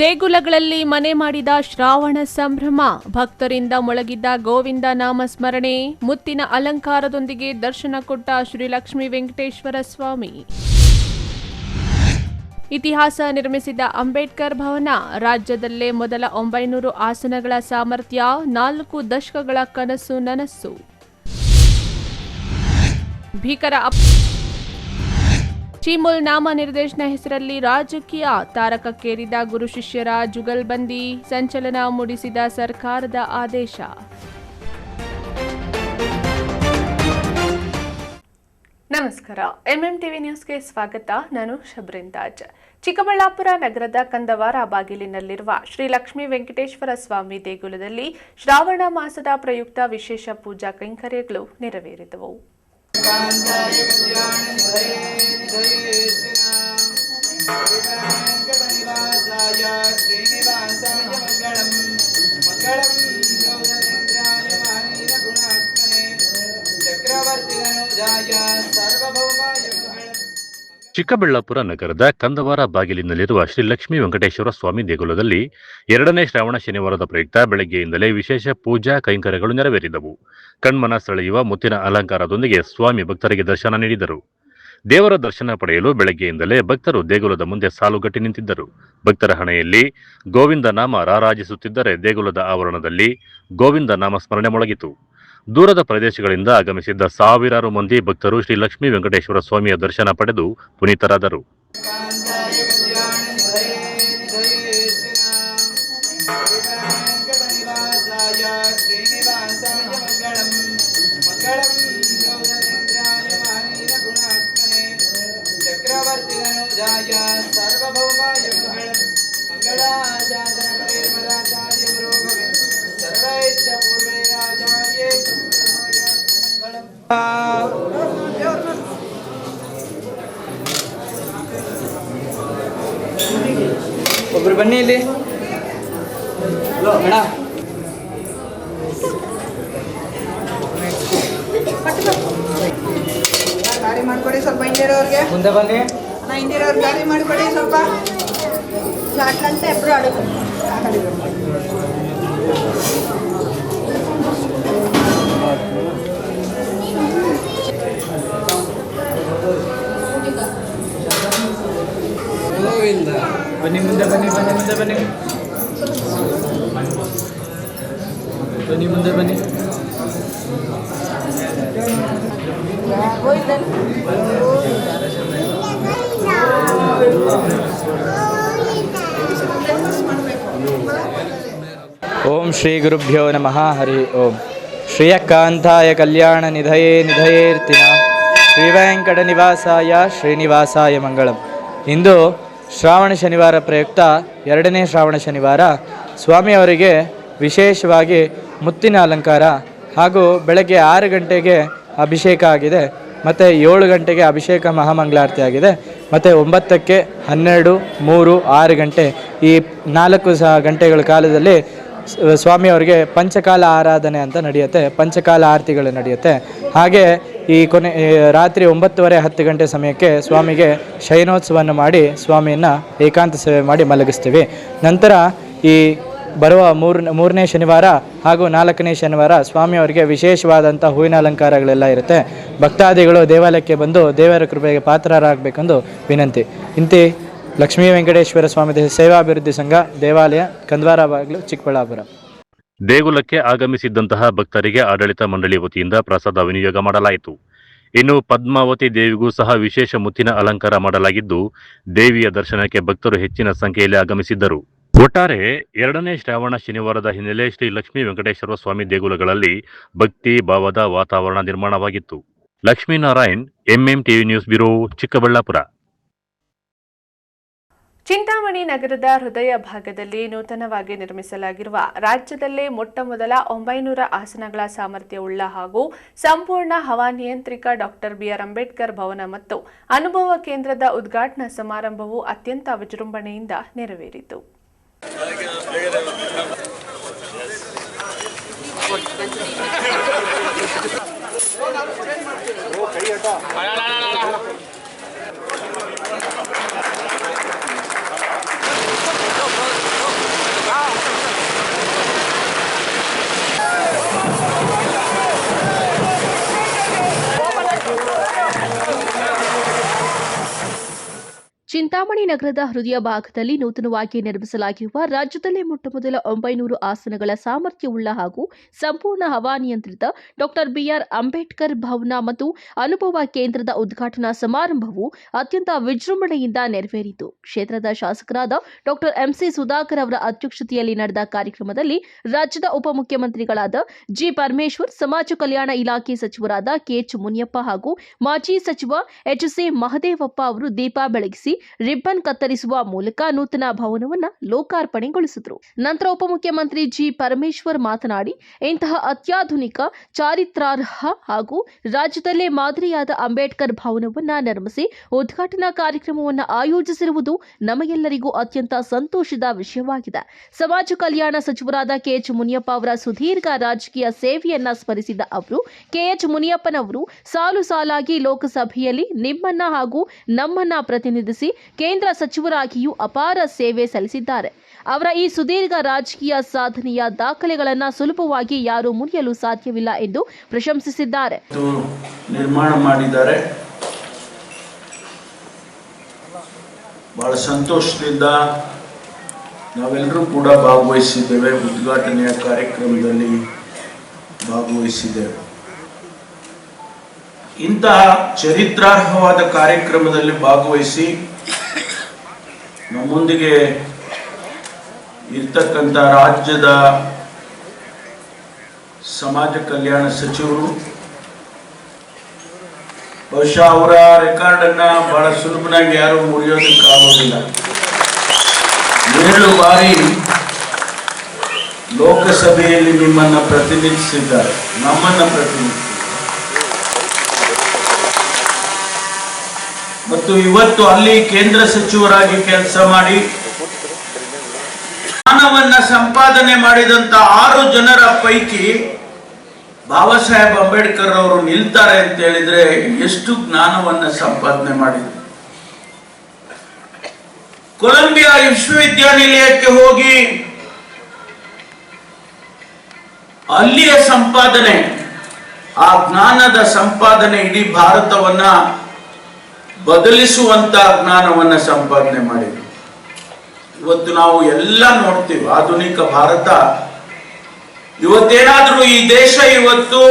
ದೇಗುಲಗಳಲ್ಲಿ ಮನೆ ಮಾಡಿದ ಶ್ರಾವಣ ಸಂಭ್ರಮ. ಭಕ್ತರಿಂದ ಮೊಳಗಿದ್ದ ಗೋವಿಂದ ನಾಮ ಸ್ಮರಣೆ, ಮುತ್ತಿನ ಅಲಂಕಾರದೊಂದಿಗೆ ದರ್ಶನ ಕೊಟ್ಟ ಶ್ರೀ ಲಕ್ಷ್ಮೀ ವೆಂಕಟೇಶ್ವರ ಸ್ವಾಮಿ. ಇತಿಹಾಸ ನಿರ್ಮಿಸಿದ ಅಂಬೇಡ್ಕರ್ ಭವನ. ರಾಜ್ಯದಲ್ಲೇ ಮೊದಲ 900 ಆಸನಗಳ ಸಾಮರ್ಥ್ಯ, 4 ದಶಕಗಳ ಕನಸು ನನಸು. ಭೀಕರ ಚೀಮುಲ್ ನಾಮ ನಿರ್ದೇಶನ ಹೆಸರಲ್ಲಿ ರಾಜಕೀಯ. ತಾರಕಕ್ಕೇರಿದ ಗುರು ಶಿಷ್ಯರ ಜುಗಲ್ಬಂದಿ, ಸಂಚಲನ ಮೂಡಿಸಿದ ಸರ್ಕಾರದ ಆದೇಶ. ನಮಸ್ಕಾರ, ಎಂಎಂಟಿವಿ ನ್ಯೂಸ್ಗೆ ಸ್ವಾಗತ. ನಾನು ಶಬ್ರಿಂದಾಜ್. ಚಿಕ್ಕಬಳ್ಳಾಪುರ ನಗರದ ಕಂದವಾರ ಬಾಗಿಲಿನಲ್ಲಿರುವ ಶ್ರೀ ಲಕ್ಷ್ಮೀ ವೆಂಕಟೇಶ್ವರ ಸ್ವಾಮಿ ದೇಗುಲದಲ್ಲಿ ಶ್ರಾವಣ ಮಾಸದ ಪ್ರಯುಕ್ತ ವಿಶೇಷ ಪೂಜಾ ಕೈಂಕರ್ಯಗಳು ನೆರವೇರಿದವು. ಚಿಕ್ಕಬಳ್ಳಾಪುರ ನಗರದ ಕಂದವಾರ ಬಾಗಿಲಿನಲ್ಲಿರುವ ಶ್ರೀ ಲಕ್ಷ್ಮೀ ವೆಂಕಟೇಶ್ವರ ಸ್ವಾಮಿ ದೇಗುಲದಲ್ಲಿ 2ನೇ ಶ್ರಾವಣ ಶನಿವಾರದ ಪ್ರಯುಕ್ತ ಬೆಳಗ್ಗೆಯಿಂದಲೇ ವಿಶೇಷ ಪೂಜಾ ಕೈಂಕರ್ಯಗಳು ನೆರವೇರಿದವು. ಕಣ್ಮನ ಸೆಳೆಯುವ ಮುತ್ತಿನ ಅಲಂಕಾರದೊಂದಿಗೆ ಸ್ವಾಮಿ ಭಕ್ತರಿಗೆ ದರ್ಶನ ನೀಡಿದರು. ದೇವರ ದರ್ಶನ ಪಡೆಯಲು ಬೆಳಗ್ಗೆಯಿಂದಲೇ ಭಕ್ತರು ದೇಗುಲದ ಮುಂದೆ ಸಾಲುಗಟ್ಟಿ ನಿಂತಿದ್ದರು. ಭಕ್ತರ ಹಣೆಯಲ್ಲಿ ಗೋವಿಂದ ನಾಮ ರಾರಾಜಿಸುತ್ತಿದ್ದರೆ ದೇಗುಲದ ಆವರಣದಲ್ಲಿ ಗೋವಿಂದ ನಾಮ ಸ್ಮರಣೆ ಮೊಳಗಿತು. ದೂರದ ಪ್ರದೇಶಗಳಿಂದ ಆಗಮಿಸಿದ್ದ ಸಾವಿರಾರು ಮಂದಿ ಭಕ್ತರು ಶ್ರೀ ಲಕ್ಷ್ಮೀ ವೆಂಕಟೇಶ್ವರ ಸ್ವಾಮಿಯ ದರ್ಶನ ಪಡೆದು ಪುನೀತರಾದರು. ಒಬ್ರು ಬನ್ನಿ ಇಲ್ಲಿ. ಗಾಡಿ ಮಾಡ್ಕೊಡಿ ಸ್ವಲ್ಪ. ಹಿಂದಿರೋರ್ಗೆ ಮುಂದೆ ಬನ್ನಿ. ಹಿಂದಿರೋರ್ಗೆ ಗಾಡಿ ಮಾಡಿಕೊಡಿ ಸ್ವಲ್ಪ. ಸಾಕಂತ ಎಬ್ರು ಅಡುಗೆ ಬನ್ನಿ. ಮುಂದೆ ಬನ್ನಿ. ಮುಂದೆ ಬನ್ನಿ. ಮುಂದೆ ಬನ್ನಿ. ಓಂ ಶ್ರೀ ಗುರುಭ್ಯೋ ನಮಃ. ಹರಿ ಓಂ. ಶ್ರೀಯಕಾಂತಾಯ ಕಲ್ಯಾಣ ನಿಧಯೇ ನಿಧಯೇರ್ತಿನ ಶ್ರೀವೆಂಕಟ ನಿವಾಸಾಯ ಶ್ರೀನಿವಾಸಾಯ ಮಂಗಳಂ. ಇಂದು ಶ್ರಾವಣ ಶನಿವಾರ ಪ್ರಯುಕ್ತ 2ನೇ ಶ್ರಾವಣ ಶನಿವಾರ ಸ್ವಾಮಿಯವರಿಗೆ ವಿಶೇಷವಾಗಿ ಮುತ್ತಿನ ಅಲಂಕಾರ ಹಾಗೂ ಬೆಳಗ್ಗೆ 6 ಗಂಟೆಗೆ ಅಭಿಷೇಕ ಆಗಿದೆ. ಮತ್ತು 7 ಗಂಟೆಗೆ ಅಭಿಷೇಕ ಮಹಾಮಂಗಳಾರತಿ ಆಗಿದೆ. ಮತ್ತು 9ಕ್ಕೆ 12, 3, 6 ಗಂಟೆ ಈ 4 ಗಂಟೆಗಳ ಕಾಲದಲ್ಲಿ ಸ್ವಾಮಿಯವರಿಗೆ ಪಂಚಕಾಲ ಆರಾಧನೆ ಅಂತ ನಡೆಯುತ್ತೆ. ಪಂಚಕಾಲ ಆರತಿಗಳು ನಡೆಯುತ್ತೆ. ಹಾಗೆ ಈ ರಾತ್ರಿ 9:30, 10 ಗಂಟೆ ಸಮಯಕ್ಕೆ ಸ್ವಾಮಿಗೆ ಶಯನೋತ್ಸವವನ್ನು ಮಾಡಿ ಸ್ವಾಮಿಯನ್ನು ಏಕಾಂತ ಸೇವೆ ಮಾಡಿ ಮಲಗಿಸ್ತೀವಿ. ನಂತರ ಈ ಬರುವ 3ನೇ ಶನಿವಾರ ಹಾಗೂ 4ನೇ ಶನಿವಾರ ಸ್ವಾಮಿಯವರಿಗೆ ವಿಶೇಷವಾದಂಥ ಹೂವಿನ ಅಲಂಕಾರಗಳೆಲ್ಲ ಇರುತ್ತೆ. ಭಕ್ತಾದಿಗಳು ದೇವಾಲಯಕ್ಕೆ ಬಂದು ದೇವರ ಕೃಪೆಗೆ ಪಾತ್ರರಾಗಬೇಕೆಂದು ವಿನಂತಿ. ಇಂತಿ ಲಕ್ಷ್ಮೀ ವೆಂಕಟೇಶ್ವರ ಸ್ವಾಮಿ ಸೇವಾಭಿವೃದ್ಧಿ ಸಂಘ, ದೇವಾಲಯ, ಕಂದವಾರ ಬಾಗಿಲು, ಚಿಕ್ಕಬಳ್ಳಾಪುರ. ದೇಗುಲಕ್ಕೆ ಆಗಮಿಸಿದ್ದಂತಹ ಭಕ್ತರಿಗೆ ಆಡಳಿತ ಮಂಡಳಿ ವತಿಯಿಂದ ಪ್ರಸಾದ ವಿನಿಯೋಗ ಮಾಡಲಾಯಿತು. ಇನ್ನು ಪದ್ಮಾವತಿ ದೇವಿಗೂ ಸಹ ವಿಶೇಷ ಮುತ್ತಿನ ಅಲಂಕಾರ ಮಾಡಲಾಗಿದ್ದು, ದೇವಿಯ ದರ್ಶನಕ್ಕೆ ಭಕ್ತರು ಹೆಚ್ಚಿನ ಸಂಖ್ಯೆಯಲ್ಲಿ ಆಗಮಿಸಿದ್ದರು. ಒಟ್ಟಾರೆ 2ನೇ ಶ್ರಾವಣ ಶನಿವಾರದ ಹಿನ್ನೆಲೆ ಶ್ರೀ ಲಕ್ಷ್ಮೀ ವೆಂಕಟೇಶ್ವರ ಸ್ವಾಮಿ ದೇಗುಲಗಳಲ್ಲಿ ಭಕ್ತಿ ಭಾವದ ವಾತಾವರಣ ನಿರ್ಮಾಣವಾಗಿತ್ತು. Lakshminarayan, MMTV news bureau, Chikkaballapur. Chintamani ನಗರದ ಹೃದಯ ಭಾಗದಲ್ಲಿ ನೂತನವಾಗಿ ನಿರ್ಮಿಸಲಾಗಿರುವ ರಾಜ್ಯದಲ್ಲೇ ಮೊಟ್ಟಮೊದಲ 900 ಆಸನಗಳ ಸಾಮರ್ಥ್ಯವುಳ್ಳ ಹಾಗೂ ಸಂಪೂರ್ಣ ಹವಾನಿಯಂತ್ರಿತ ಡಾಕ್ಟರ್ ಬಿಆರ್ ಅಂಬೇಡ್ಕರ್ ಭವನ ಮತ್ತು ಅನುಭವ ಕೇಂದ್ರದ ಉದ್ಘಾಟನಾ ಸಮಾರಂಭವು ಅತ್ಯಂತ ವಿಜೃಂಭಣೆಯಿಂದ ನೆರವೇರಿತು. ಚಿಂತಾಮಣಿ ನಗರದ ಹೃದಯ ಭಾಗದಲ್ಲಿ ನೂತನವಾಗಿ ನಿರ್ಮಿಸಲಾಗಿರುವ ರಾಜ್ಯದಲ್ಲೇ ಮೊಟ್ಟಮೊದಲ 900 ಆಸನಗಳ ಸಾಮರ್ಥ್ಯವುಳ್ಳ ಹಾಗೂ ಸಂಪೂರ್ಣ ಹವಾನಿಯಂತ್ರಿತ ಡಾಕ್ಟರ್ ಬಿಆರ್ ಅಂಬೇಡ್ಕರ್ ಭವನ ಮತ್ತು ಅನುಭವ ಕೇಂದ್ರದ ಉದ್ಘಾಟನಾ ಸಮಾರಂಭವು ಅತ್ಯಂತ ವಿಜೃಂಭಣೆಯಿಂದ ನೆರವೇರಿತು. ಕ್ಷೇತ್ರದ ಶಾಸಕರಾದ ಡಾಕ್ಟರ್ ಎಂಸಿ ಸುಧಾಕರ್ ಅವರ ಅಧ್ಯಕ್ಷತೆಯಲ್ಲಿ ನಡೆದ ಕಾರ್ಯಕ್ರಮದಲ್ಲಿ ರಾಜ್ಯದ ಉಪಮುಖ್ಯಮಂತ್ರಿಗಳಾದ ಜಿ ಪರಮೇಶ್ವರ್, ಸಮಾಜ ಕಲ್ಯಾಣ ಇಲಾಖೆ ಸಚಿವರಾದ ಕೆಎಚ್ ಮುನಿಯಪ್ಪ ಹಾಗೂ ಮಾಜಿ ಸಚಿವ ಎಚ್ಸಿ ಮಹದೇವಪ್ಪ ಅವರು ದೀಪ ಬೆಳಗಿಸಿ ರಿಬ್ಬನ್ ಕತ್ತರಿಸುವ ಮೂಲಕ ನೂತನ ಭವನವನ್ನು ಲೋಕಾರ್ಪಣೆಗೊಳಿಸಿದರು. ನಂತರ ಉಪಮುಖ್ಯಮಂತ್ರಿ ಜಿ ಪರಮೇಶ್ವರ್ ಮಾತನಾಡಿ, ಇಂತಹ ಅತ್ಯಾಧುನಿಕ, ಚಾರಿತ್ರಾರ್ಹ ಹಾಗೂ ರಾಜ್ಯದಲ್ಲೇ ಮಾದರಿಯಾದ ಅಂಬೇಡ್ಕರ್ ಭವನವನ್ನು ನಿರ್ಮಿಸಿ ಉದ್ಘಾಟನಾ ಕಾರ್ಯಕ್ರಮವನ್ನು ಆಯೋಜಿಸಿರುವುದು ನಮಗೆಲ್ಲರಿಗೂ ಅತ್ಯಂತ ಸಂತೋಷದ ವಿಷಯವಾಗಿದೆ. ಸಮಾಜ ಕಲ್ಯಾಣ ಸಚಿವರಾದ ಕೆಎಚ್ ಮುನಿಯಪ್ಪ ಅವರ ಸುದೀರ್ಘ ರಾಜಕೀಯ ಸೇವೆಯನ್ನ ಸ್ಮರಿಸಿದ ಅವರು, ಕೆಎಚ್ ಮುನಿಯಪ್ಪನವರು ಸಾಲು ಸಾಲಾಗಿ ಲೋಕಸಭೆಯಲ್ಲಿ ನಿಮ್ಮನ್ನ ಹಾಗೂ ನಮ್ಮನ್ನ ಪ್ರತಿನಿಧಿಸಿ ಕೇಂದ್ರ ಸಚಿವರಾಗಿಯೂ ಅಪಾರ ಸೇವೆ ಸಲ್ಲಿಸಿದ್ದಾರೆ. ಅವರ ಈ ಸುದೀರ್ಘ ರಾಜಕೀಯ ಸಾಧನೆಯ ದಾಖಲೆಗಳನ್ನು ಸುಲಭವಾಗಿ ಯಾರೂ ಮುರಿಯಲು ಸಾಧ್ಯವಿಲ್ಲ ಎಂದು ಪ್ರಶಂಸಿಸಿದ್ದಾರೆ. ನಿರ್ಮಾಣ ಮಾಡಿದ್ದಾರೆ. ಬಹಳ ಸಂತೋಷದಿಂದ ನಾವೆಲ್ಲರೂ ಕೂಡ ಭಾಗವಹಿಸಿದ್ದೇವೆ. ಉದ್ಘಾಟನೆಯ ಕಾರ್ಯಕ್ರಮದಲ್ಲಿ ಭಾಗವಹಿಸಿದ್ದೇವೆ. ಇಂತಹ ಚರಿತ್ರಾರ್ಹವಾದ ಕಾರ್ಯಕ್ರಮದಲ್ಲಿ ಭಾಗವಹಿಸಿ ನಮ್ಮೊಂದಿಗೆ ಇರ್ತಕ್ಕಂಥ ರಾಜ್ಯದ ಸಮಾಜ ಕಲ್ಯಾಣ ಸಚಿವರು, ಬಹುಶಃ ಅವರ ರೆಕಾರ್ಡ್ ಅನ್ನ ಬಹಳ ಸುಲಭನಾಗಿ ಯಾರು ಮುರಿಯೋದಕ್ಕಾಗೋದಿಲ್ಲ. 7 ಬಾರಿ ಲೋಕಸಭೆಯಲ್ಲಿ ನಿಮ್ಮನ್ನ ಪ್ರತಿನಿಧಿಸಿದ್ದಾರೆ, ನಮ್ಮನ್ನ ಪ್ರತಿನಿಧಿಸಿದ್ದಾರೆ. ಮತ್ತು ಇವತ್ತು ಅಲ್ಲಿ ಕೇಂದ್ರ ಸಚಿವರಾಗಿ ಕೆಲಸ ಮಾಡಿ ಜ್ಞಾನವನ್ನ ಸಂಪಾದನೆ ಮಾಡಿದಂತ 6 ಜನರ ಪೈಕಿ ಬಾಬಾ ಸಾಹೇಬ್ ಅಂಬೇಡ್ಕರ್ ಅವರು ನಿಲ್ತಾರೆ ಅಂತ ಹೇಳಿದ್ರೆ ಎಷ್ಟು ಜ್ಞಾನವನ್ನ ಸಂಪಾದನೆ ಮಾಡಿದ್ರು. ಕೊಲಂಬಿಯಾ ವಿಶ್ವವಿದ್ಯಾನಿಲಯಕ್ಕೆ ಹೋಗಿ ಅಲ್ಲಿಯ ಸಂಪಾದನೆ, ಆ ಜ್ಞಾನದ ಸಂಪಾದನೆ ಇಡೀ ಭಾರತವನ್ನ ಬದಲಿಸುವಂತ ಜ್ಞಾನವನ್ನ ಸಂಪಾದನೆ ಮಾಡಿದ್ರು. ಇವತ್ತು ನಾವು ಎಲ್ಲ ನೋಡ್ತೀವಿ, ಆಧುನಿಕ ಭಾರತ ಇವತ್ತೇನಾದ್ರೂ ಈ ದೇಶ ಇವತ್ತು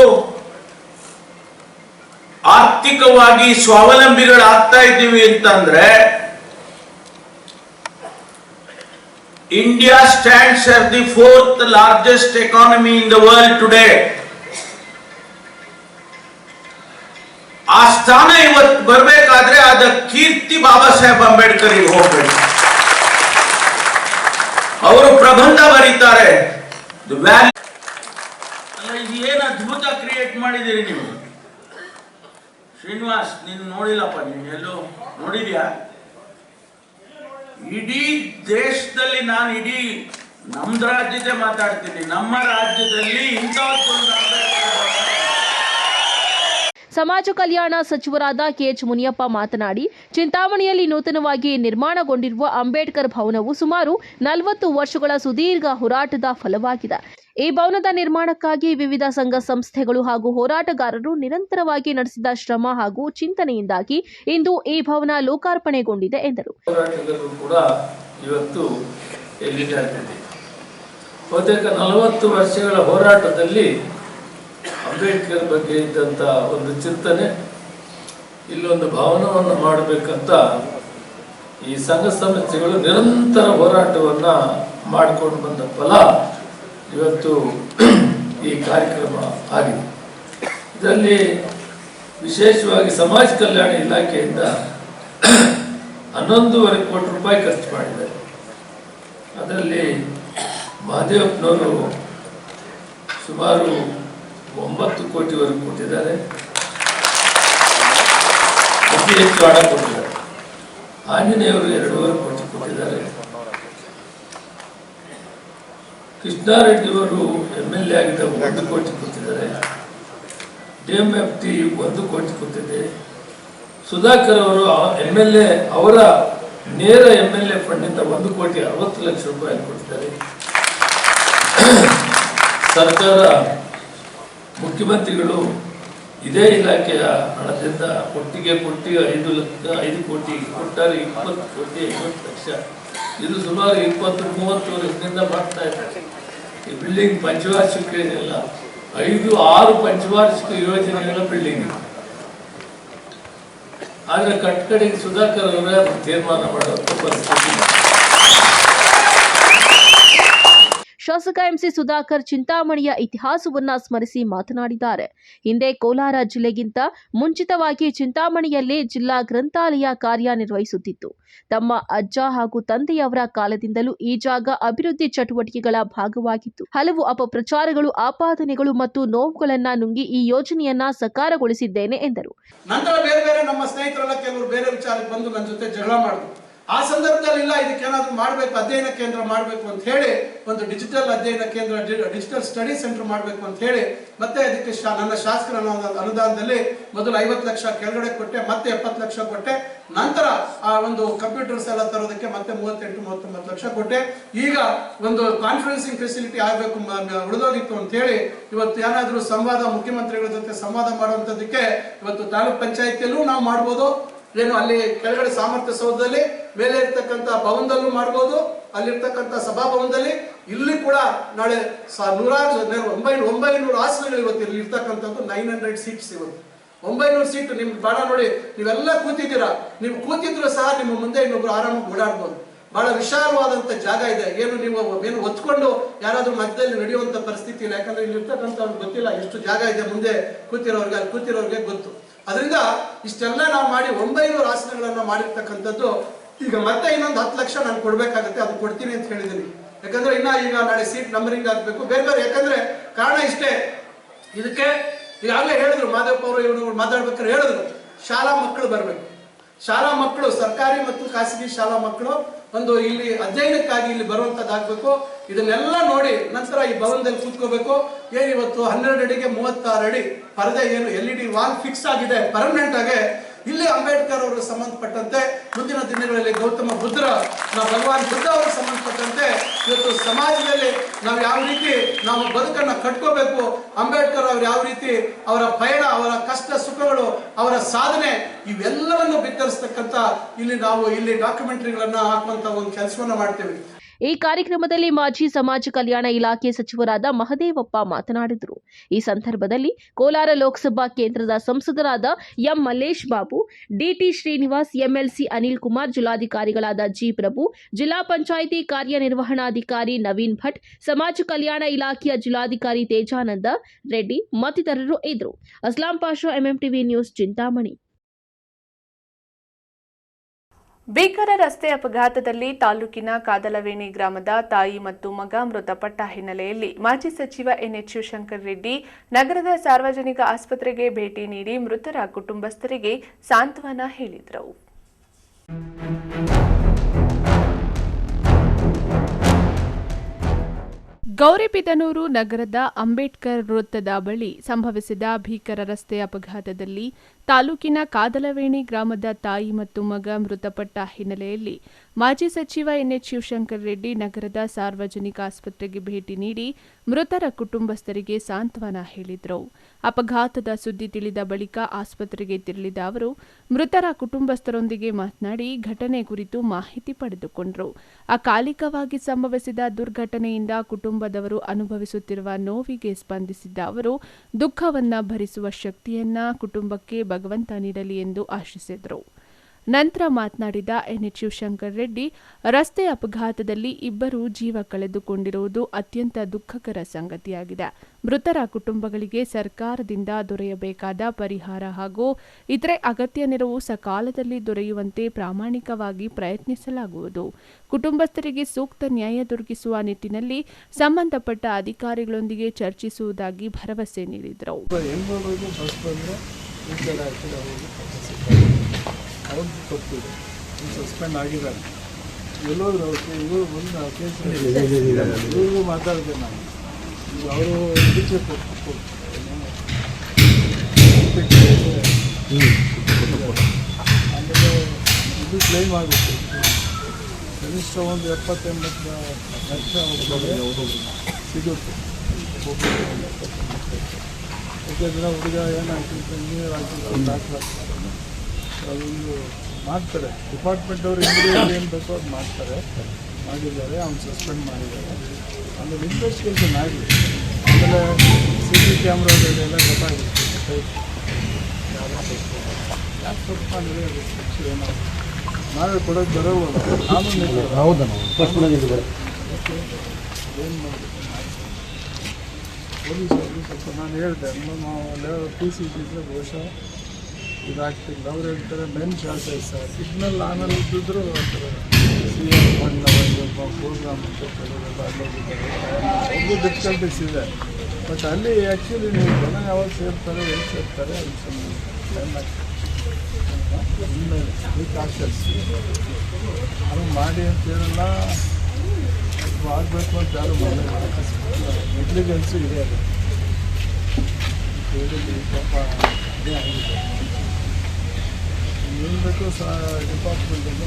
ಆರ್ಥಿಕವಾಗಿ ಸ್ವಾವಲಂಬಿಗಳಾಗ್ತಾ ಇದ್ದೀವಿ ಅಂತಂದ್ರೆ India stands as the 4th largest economy in the world today. ಆ ಸ್ಥಾನ ಇವತ್ತು ಬರಬೇಕಾದ್ರೆ ಅದ ಕೀರ್ತಿ ಬಾಬಾ ಸಾಹೇಬ್ ಅಂಬೇಡ್ಕರ್ ಹೋಗ್ಬೇಕು. ಅವರು ಪ್ರಬಂಧ ಬರೀತಾರೆ. ಏನು ಅದ್ಭುತ ಕ್ರಿಯೇಟ್ ಮಾಡಿದಿರಿ ನೀವು ಶ್ರೀನಿವಾಸ್. ನೀನು ನೋಡಿಲ್ಲಪ್ಪ, ನೀನು ಎಲ್ಲೋ ನೋಡಿದ್ಯಾ? ಇಡೀ ದೇಶದಲ್ಲಿ, ನಾನು ಇಡೀ ನಮ್ಮ ರಾಜ್ಯದೇ ಮಾತಾಡ್ತೀನಿ, ನಮ್ಮ ರಾಜ್ಯದಲ್ಲಿ ಇಂಥದ್ದೊಂದು ಸಮಾಜ ಕಲ್ಯಾಣ ಸಚಿವರಾದ ಕೆಎಚ್ ಮುನಿಯಪ್ಪ ಮಾತನಾಡಿ, ಚಿಂತಾಮಣಿಯಲ್ಲಿ ನೂತನವಾಗಿ ನಿರ್ಮಾಣಗೊಂಡಿರುವ ಅಂಬೇಡ್ಕರ್ ಭವನವು ಸುಮಾರು 40 ವರ್ಷಗಳ ಸುದೀರ್ಘ ಹೋರಾಟದ ಫಲವಾಗಿದೆ. ಈ ಭವನದ ನಿರ್ಮಾಣಕ್ಕಾಗಿ ವಿವಿಧ ಸಂಘ ಸಂಸ್ಥೆಗಳು ಹಾಗೂ ಹೋರಾಟಗಾರರು ನಿರಂತರವಾಗಿ ನಡೆಸಿದ ಶ್ರಮ ಹಾಗೂ ಚಿಂತನೆಯಿಂದಾಗಿ ಇಂದು ಈ ಭವನ ಲೋಕಾರ್ಪಣೆಗೊಂಡಿದೆ ಎಂದರು. ಹೋರಾಟಗಾರರು ಕೂಡ ಇವತ್ತು ಎಲ್ಲಿದ್ದಾರೆ? ಬಹುತೇಕ 40 ವರ್ಷಗಳ ಹೋರಾಟದಲ್ಲಿ ಅಂಬೇಡ್ಕರ್ ಬಗ್ಗೆ ಇದ್ದಂಥ ಒಂದು ಚಿಂತನೆ, ಇಲ್ಲೊಂದು ಭವನವನ್ನು ಮಾಡಬೇಕಂತ ಈ ಸಂಘ ಸಂಸ್ಥೆಗಳು ನಿರಂತರ ಹೋರಾಟವನ್ನ ಮಾಡಿಕೊಂಡು ಬಂದ ಫಲ ಇವತ್ತು ಈ ಕಾರ್ಯಕ್ರಮ ಆಗಿದೆ. ಇದರಲ್ಲಿ ವಿಶೇಷವಾಗಿ ಸಮಾಜ ಕಲ್ಯಾಣ ಇಲಾಖೆಯಿಂದ 11.5 ಕೋಟಿ ರೂಪಾಯಿ ಖರ್ಚು ಮಾಡಿದ್ದಾರೆ. ಅದರಲ್ಲಿ ಮಹದೇವಪ್ಪನವರು ಸುಮಾರು 9 ಕೋಟಿವರೆಗೂ ಕೊಟ್ಟಿದ್ದಾರೆ. ಅತಿ ಹೆಚ್ಚು ಹಣ ಕೊಟ್ಟಿದ್ದಾರೆ. ಆಂಜನೇಯವರು 2.5 ಕೋಟಿ ಕೊಟ್ಟಿದ್ದಾರೆ. ಕೃಷ್ಣಾರೆಡ್ಡಿಯವರು MLA ಆಗಿದ್ದ 1 ಕೋಟಿ ಕೊಟ್ಟಿದ್ದಾರೆ. DMFT 1 ಕೋಟಿ ಕೊಟ್ಟಿದೆ. ಸುಧಾಕರ್ ಅವರು MLA, ಅವರ ನೇರ MLA ಫಂಡಿಂದ 1,60,00,000 ರೂಪಾಯಿ ಕೊಟ್ಟಿದ್ದಾರೆ. ಸರ್ಕಾರ, ಮುಖ್ಯಮಂತ್ರಿಗಳು ಇದೇ ಇಲಾಖೆಯ ಹಣದಿಂದ ಒಟ್ಟಿಗೆ 5 ಕೋಟಿ ಕೊಟ್ಟಾರೆ, 20 ಕೋಟಿ 50 ಲಕ್ಷ. ಇದು ಸುಮಾರು 20-30 ವರ್ಷದಿಂದ ಮಾಡ್ತಾ ಇದ್ದಾರೆ. ಈ ಬಿಲ್ಡಿಂಗ್ ಪಂಚವಾರ್ಷಿಕ ಏನಿಲ್ಲ, 5-6 ಪಂಚವಾರ್ಷಿಕ ಯೋಜನೆಗಳ ಬಿಲ್ಡಿಂಗ್. ಆದರೆ ಕಡೆಗೆ ಸುಧಾಕರ್ ಅವರೇ ತೀರ್ಮಾನ ಮಾಡುವಂಥ ಪರಿಸ್ಥಿತಿ. ಶಾಸಕ ಎಂಸಿ ಸುಧಾಕರ್ ಚಿಂತಾಮಣಿಯ ಇತಿಹಾಸವನ್ನ ಸ್ಮರಿಸಿ ಮಾತನಾಡಿದ್ದಾರೆ. ಹಿಂದೆ ಕೋಲಾರ ಜಿಲ್ಲೆಗಿಂತ ಮುಂಚಿತವಾಗಿ ಚಿಂತಾಮಣಿಯಲ್ಲಿ ಜಿಲ್ಲಾ ಗ್ರಂಥಾಲಯ ಕಾರ್ಯನಿರ್ವಹಿಸುತ್ತಿತ್ತು. ತಮ್ಮ ಅಜ್ಜ ಹಾಗೂ ತಂದೆಯವರ ಕಾಲದಿಂದಲೂ ಈ ಜಾಗ ಅಭಿವೃದ್ಧಿ ಚಟುವಟಿಕೆಗಳ ಭಾಗವಾಗಿತ್ತು. ಹಲವು ಅಪಪ್ರಚಾರಗಳು, ಆಪಾದನೆಗಳು ಮತ್ತು ನೋವುಗಳನ್ನ ನುಂಗಿ ಈ ಯೋಜನೆಯನ್ನ ಸಕಾರಗೊಳಿಸಿದ್ದೇನೆ ಎಂದರು. ನಂತರ ಬೇರೆ ನಮ್ಮ ಸ್ನೇಹಿತರೆಲ್ಲ ಕೆಲವರು ಬೇರೆ ವಿಚಾರಕ್ಕೆ ಬಂದು ನನ್ನ ಜೊತೆ ಜಗಳ ಮಾಡಿದ್ರು. ಆ ಸಂದರ್ಭದಲ್ಲಿ ಇಲ್ಲ, ಇದಕ್ಕೇನಾದ್ರೂ ಮಾಡಬೇಕು, ಅಧ್ಯಯನ ಕೇಂದ್ರ ಮಾಡಬೇಕು ಅಂತ ಹೇಳಿ ಒಂದು ಡಿಜಿಟಲ್ ಅಧ್ಯಯನ ಕೇಂದ್ರ, ಡಿಜಿಟಲ್ ಸ್ಟಡಿ ಸೆಂಟರ್ ಮಾಡಬೇಕು ಅಂತ ಹೇಳಿ ಮತ್ತೆ ಅದಕ್ಕೆ ನನ್ನ ಶಾಸಕರ ಅನುದಾನದಲ್ಲಿ ಮೊದಲು 50 ಲಕ್ಷ ಕೆಳಗಡೆ ಕೊಟ್ಟೆ, ಮತ್ತೆ 70 ಲಕ್ಷ ಕೊಟ್ಟೆ. ನಂತರ ಆ ಒಂದು ಕಂಪ್ಯೂಟರ್ಸ್ ಎಲ್ಲ ತರೋದಕ್ಕೆ ಮತ್ತೆ 38-39 ಲಕ್ಷ ಕೊಟ್ಟೆ. ಈಗ ಒಂದು ಕಾನ್ಫರೆನ್ಸಿಂಗ್ ಫೆಸಿಲಿಟಿ ಆಗಬೇಕು, ಉಳಿದೋಗಿತ್ತು ಅಂತ ಹೇಳಿ ಇವತ್ತು ಏನಾದರೂ ಸಂವಾದ, ಮುಖ್ಯಮಂತ್ರಿಗಳ ಜೊತೆ ಸಂವಾದ ಮಾಡುವಂಥದ್ದಕ್ಕೆ ಇವತ್ತು ತಾಲೂಕ್ ಪಂಚಾಯತಿಯಲ್ಲೂ ನಾವು ಮಾಡ್ಬೋದು. ಏನು ಅಲ್ಲಿ ಕೆಳಗಡೆ ಸಾಮರ್ಥ್ಯ ಸೌಧದಲ್ಲಿ, ಮೇಲೆ ಇರ್ತಕ್ಕಂಥ ಭವನದಲ್ಲೂ ಮಾಡ್ಬೋದು, ಅಲ್ಲಿರ್ತಕ್ಕಂಥ ಸಭಾಭವನದಲ್ಲಿ. ಇಲ್ಲಿ ಕೂಡ ನಾಳೆ 900 ಆಸನಗಳು ಇವತ್ತು ಇಲ್ಲಿ ಇರ್ತಕ್ಕಂಥದ್ದು. 900 ಸೀಟ್ಸ್ ಇವತ್ತು 900 ಸೀಟ್. ನಿಮ್ಗೆ ಬೇಡ ನೋಡಿ, ನೀವೆಲ್ಲ ಕೂತಿದ್ದೀರಾ, ನೀವು ಕೂತಿದ್ರು ಸಹ ನಿಮ್ಮ ಮುಂದೆ ಇನ್ನೊಬ್ರು ಆರಾಮಾಗಿ ಓಡಾಡ್ಬೋದು. ಬಹಳ ವಿಶಾಲವಾದಂತ ಜಾಗ ಇದೆ. ಏನು ಒತ್ಕೊಂಡು ಯಾರಾದ್ರೂ ಮಧ್ಯದಲ್ಲಿ ನಡೆಯುವಂತ ಪರಿಸ್ಥಿತಿ ಇಲ್ಲ. ಯಾಕಂದ್ರೆ ಇಲ್ಲಿ ಇರ್ತಕ್ಕಂಥವ್ರಿಗೆ ಗೊತ್ತಿಲ್ಲ ಎಷ್ಟು ಜಾಗ ಇದೆ ಮುಂದೆ ಕೂತಿರೋರ್ಗೆ, ಅಲ್ಲಿ ಕೂತಿರೋರ್ಗೆ ಗೊತ್ತು. ಅದರಿಂದ ಇಷ್ಟೆಲ್ಲ ನಾವು ಮಾಡಿ 900 ಆಸನಗಳನ್ನ ಮಾಡಿರ್ತಕ್ಕಂಥದ್ದು. ಈಗ ಮತ್ತೆ ಇನ್ನೊಂದು 10 ಲಕ್ಷ ನಾನು ಕೊಡ್ಬೇಕಾಗತ್ತೆ, ಅದು ಕೊಡ್ತೀನಿ ಅಂತ ಹೇಳಿದ್ದೀನಿ. ಯಾಕಂದ್ರೆ ಈಗ ನಾಳೆ ಸೀಟ್ ನಂಬರಿಂಗ್ ಆಗ್ಬೇಕು, ಬೇರೆ. ಯಾಕಂದ್ರೆ ಕಾರಣ ಇಷ್ಟೇ, ಇದಕ್ಕೆ ಈಗಾಗಲೇ ಹೇಳಿದ್ರು ಮಾದೇವಪ್ಪ ಅವರು, ಇವರು ಮಾತಾಡ್ಬೇಕಾದ್ರೆ ಹೇಳಿದ್ರು, ಶಾಲಾ ಮಕ್ಕಳು ಬರಬೇಕು. ಶಾಲಾ ಮಕ್ಕಳು, ಸರ್ಕಾರಿ ಮತ್ತು ಖಾಸಗಿ ಶಾಲಾ ಮಕ್ಕಳು ಒಂದು ಇಲ್ಲಿ ಅಧ್ಯಯನಕ್ಕಾಗಿ ಇಲ್ಲಿ ಬರುವಂತದ್ದಾಗಬೇಕು. ಇದನ್ನೆಲ್ಲ ನೋಡಿ ನಂತರ ಈ ಭವನದಲ್ಲಿ ಕೂತ್ಕೋಬೇಕು. ಏನಿವತ್ತು 12 ಅಡಿಗೆ 36 ಅಡಿ ಪರದೆ, ಏನು LED ವಾಲ್ ಫಿಕ್ಸ್ ಆಗಿದೆ ಪರ್ಮನೆಂಟ್ ಆಗಿ. ಇಲ್ಲಿ ಅಂಬೇಡ್ಕರ್ ಅವರು ಸಂಬಂಧಪಟ್ಟಂತೆ ಮುಂದಿನ ದಿನಗಳಲ್ಲಿ ಗೌತಮ ಬುದ್ಧರ, ಭಗವಾನ್ ಬುದ್ಧ ಅವರು ಸಂಬಂಧಪಟ್ಟಂತೆ ಇವತ್ತು ಸಮಾಜದಲ್ಲಿ ನಾವು ಯಾವ ರೀತಿ ನಾವು ಬದುಕನ್ನ ಕಟ್ಕೋಬೇಕು, ಅಂಬೇಡ್ಕರ್ ಅವರು ಯಾವ ರೀತಿ ಅವರ ಪಯಣ, ಅವರ ಕಷ್ಟ ಸುಖಗಳು, ಅವರ ಸಾಧನೆ ಇವೆಲ್ಲವನ್ನು ಬಿತ್ತರಿಸ್ತಕ್ಕಂಥ ಇಲ್ಲಿ ಡಾಕ್ಯುಮೆಂಟರಿಗಳನ್ನ ಹಾಕುವಂತ ಒಂದು ಕೆಲಸವನ್ನ ಮಾಡ್ತೇವೆ. ಈ ಕಾರ್ಯಕ್ರಮದಲ್ಲಿ ಮಾಜಿ ಸಮಾಜ ಕಲ್ಯಾಣ ಇಲಾಖೆ ಸಚಿವರಾದ ಮಹದೇವಪ್ಪ ಮಾತನಾಡಿದರು. ಈ ಸಂದರ್ಭದಲ್ಲಿ ಕೋಲಾರ ಲೋಕಸಭಾ ಕೇಂದ್ರದ ಸಂಸದರಾದ M Mallesh Babu, DT Srinivas, MLC Anil Kumar, ಜಿಲ್ಲಾಧಿಕಾರಿಗಳಾದ ಜಿ ಪ್ರಭು, ಜಿಲ್ಲಾ ಪಂಚಾಯಿತಿ ಕಾರ್ಯನಿರ್ವಹಣಾಧಿಕಾರಿ ನವೀನ್ ಭಟ್, ಸಮಾಜ ಕಲ್ಯಾಣ ಇಲಾಖೆಯ ಜಿಲ್ಲಾಧಿಕಾರಿ ತೇಜಾನಂದ ರೆಡ್ಡಿ ಮತ್ತಿತರರು ಇದ್ದರು. Aslam Pasha, MMTV news, Chintamani. ಭೀಕರ ರಸ್ತೆ ಅಪಘಾತದಲ್ಲಿ ತಾಲೂಕಿನ ಕಾದಲವೇಣಿ ಗ್ರಾಮದ ತಾಯಿ ಮತ್ತು ಮಗ ಮೃತಪಟ್ಟ ಹಿನ್ನೆಲೆಯಲ್ಲಿ ಮಾಜಿ ಸಚಿವ ಎನ್ಎಚ್ ಶಿವಶಂಕರ್ ರೆಡ್ಡಿ ನಗರದ ಸಾರ್ವಜನಿಕ ಆಸ್ಪತ್ರೆಗೆ ಭೇಟಿ ನೀಡಿ ಮೃತರ ಕುಟುಂಬಸ್ಥರಿಗೆ ಸಾಂತ್ವನ ಹೇಳಿದರು. ಗೌರಿಬಿದನೂರು ನಗರದ ಅಂಬೇಡ್ಕರ್ ವೃತ್ತದ ಬಳಿ ಸಂಭವಿಸಿದ ಭೀಕರ ರಸ್ತೆ ಅಪಘಾತದಲ್ಲಿ ತಾಲೂಕಿನ ಕಾದಲವೇಣಿ ಗ್ರಾಮದ ತಾಯಿ ಮತ್ತು ಮಗ ಮೃತಪಟ್ಟ ಹಿನ್ನೆಲೆಯಲ್ಲಿ ಮಾಜಿ ಸಚಿವ ಎನ್ಎಚ್ ಶಿವಶಂಕರ್ ರೆಡ್ಡಿ ನಗರದ ಸಾರ್ವಜನಿಕ ಆಸ್ಪತ್ರೆಗೆ ಭೇಟಿ ನೀಡಿ ಮೃತರ ಕುಟುಂಬಸ್ಥರಿಗೆ ಸಾಂತ್ವನ ಹೇಳಿದರು. ಅಪಘಾತದ ಸುದ್ದಿ ತಿಳಿದ ಬಳಿಕ ಆಸ್ಪತ್ರೆಗೆ ತೆರಳಿದ ಅವರು ಮೃತರ ಕುಟುಂಬಸ್ಥರೊಂದಿಗೆ ಮಾತನಾಡಿ ಘಟನೆ ಕುರಿತು ಮಾಹಿತಿ ಪಡೆದುಕೊಂಡರು. ಅಕಾಲಿಕವಾಗಿ ಸಂಭವಿಸಿದ ದುರ್ಘಟನೆಯಿಂದ ಕುಟುಂಬದವರು ಅನುಭವಿಸುತ್ತಿರುವ ನೋವಿಗೆ ಸ್ಪಂದಿಸಿದ್ದ ಅವರು ದುಃಖವನ್ನ ಭರಿಸುವ ಶಕ್ತಿಯನ್ನ ಕುಟುಂಬಕ್ಕೆ ಭಗವಂತ ನೀಡಲಿ ಎಂದು ಆಶಿಸಿದರು. ನಂತರ ಮಾತನಾಡಿದ ಎನ್ಎಚ್ ಶಿವಶಂಕರ್ ರೆಡ್ಡಿ, ರಸ್ತೆ ಅಪಘಾತದಲ್ಲಿ ಇಬ್ಬರು ಜೀವ ಕಳೆದುಕೊಂಡಿರುವುದು ಅತ್ಯಂತ ದುಃಖಕರ ಸಂಗತಿಯಾಗಿದೆ. ಮೃತರ ಕುಟುಂಬಗಳಿಗೆ ಸರ್ಕಾರದಿಂದ ದೊರೆಯಬೇಕಾದ ಪರಿಹಾರ ಹಾಗೂ ಇತರೆ ಅಗತ್ಯ ನೆರವು ಸಕಾಲದಲ್ಲಿ ದೊರೆಯುವಂತೆ ಪ್ರಾಮಾಣಿಕವಾಗಿ ಪ್ರಯತ್ನಿಸಲಾಗುವುದು. ಕುಟುಂಬಸ್ಥರಿಗೆ ಸೂಕ್ತ ನ್ಯಾಯ ದೊರಕಿಸುವ ನಿಟ್ಟಿನಲ್ಲಿ ಸಂಬಂಧಪಟ್ಟ ಅಧಿಕಾರಿಗಳೊಂದಿಗೆ ಚರ್ಚಿಸುವುದಾಗಿ ಭರವಸೆ ನೀಡಿದರು. ಅವ್ರದ್ದು ತಪ್ಪಿದೆ, ಸಸ್ಪೆಂಡ್ ಆಗಿದ್ದಾರೆ. ಎಲ್ಲೋದ್ರು ಇವರು ಒಂದು ಕೇಸ್ ಇವ್ರಿಗೂ ಮಾತಾಡಿದೆ ನಾನು. ಅವರು ಇದಕ್ಕೆ ಆಮೇಲೆ ಇದು ಕ್ಲೈಮ್ ಆಗುತ್ತೆ. ಕನಿಷ್ಠ ಒಂದು 70-80 ಲಕ್ಷ ಸಿಗುತ್ತೆ. ದಿನ ಹುಡುಗ ಏನು ಹಾಕಿರ್ತಾರೆ, ಇಂಜಿನಿಯರ್ ಹಾಕಿರ್ತಾರೆ, ಡಾಕ್ಟರ್ ಹಾಕಿರ್ತಾರೆ, ಅದೊಂದು ಮಾಡ್ತಾರೆ. ಡಿಪಾರ್ಟ್ಮೆಂಟವ್ರು ಇಂಜಿನಿಯರ್ ಏನು ಬೇಕೋ ಅದು ಮಾಡ್ತಾರೆ, ಮಾಡಿದ್ದಾರೆ. ಅವ್ನು ಸಸ್ಪೆಂಡ್ ಮಾಡಿದ್ದಾರೆ. ಆಮೇಲೆ ಇನ್ವೆಸ್ಟಿಗೇಷನ್ ಆಗಲಿ. ಆಮೇಲೆ CC ಕ್ಯಾಮ್ರಾದಲ್ಲೆಲ್ಲ ಗೊತ್ತಾಗುತ್ತೆ ಯಾಕೆ ತಪ್ಪು ಮಾಡಿದ್ರೆ ಅದು ಶಿಕ್ಷೆ ಏನೋ ನಾವೇ ಕೊಡೋದು ಬರೋವಲ್ಲ. ಕಾನೂನು ಏನು ಮಾಡಬೇಕು ಪೊಲೀಸರು ಸ್ವಲ್ಪ ನಾನು ಹೇಳಿದೆ ನಮ್ಮ PC ಇದ್ದಿದ್ರೆ ಬಹುಶಃ ಇದಾಗ್ತಿಲ್ಲ. ಅವ್ರು ಹೇಳ್ತಾರೆ ಮೆನ್ ಶಾರ್ಟೇಜ್ ಸರ್, ಸಿಗ್ನಲ್ ಆಮೇಲೆ ಇದ್ದಿದ್ರು ಆ ಥರ CM ಪ್ರೋಗ್ರಾಮ್ ಅಂತ ಕೆಲವರೆಲ್ಲ ಅಲ್ಲೋಗಿದ್ದಾರೆ. ಅವ್ರಿಗೂ ಡಿಫಿಕಲ್ಟೀಸ್ ಇದೆ. ಬಟ್ ಅಲ್ಲಿ ಆ್ಯಕ್ಚುಲಿ ನೀವು ಜನ ಯಾವಾಗ ಸೇರ್ತಾರೆ, ಎಲ್ಲಿ ಸೇರ್ತಾರೆ ಅದು ಟೈಮ್ ಆಗ್ತದೆ. ಯಾರು ಮಾಡಿ ಅಂತ ಹೇಳಲ್ಲ, ಆಗಬೇಕು ಅಂತ ಯಾರು ಮಾಡಿ ನೆಗ್ಲಿಜೆನ್ಸು ಇದೆ. ಅದು ಹೇಳಿ ಪಾಪ ಅದೇ ಆಗಿದೆ. ಏನು ಬೇಕು ಡಿಪಾರ್ಟ್ಮೆಂಟಿಂದ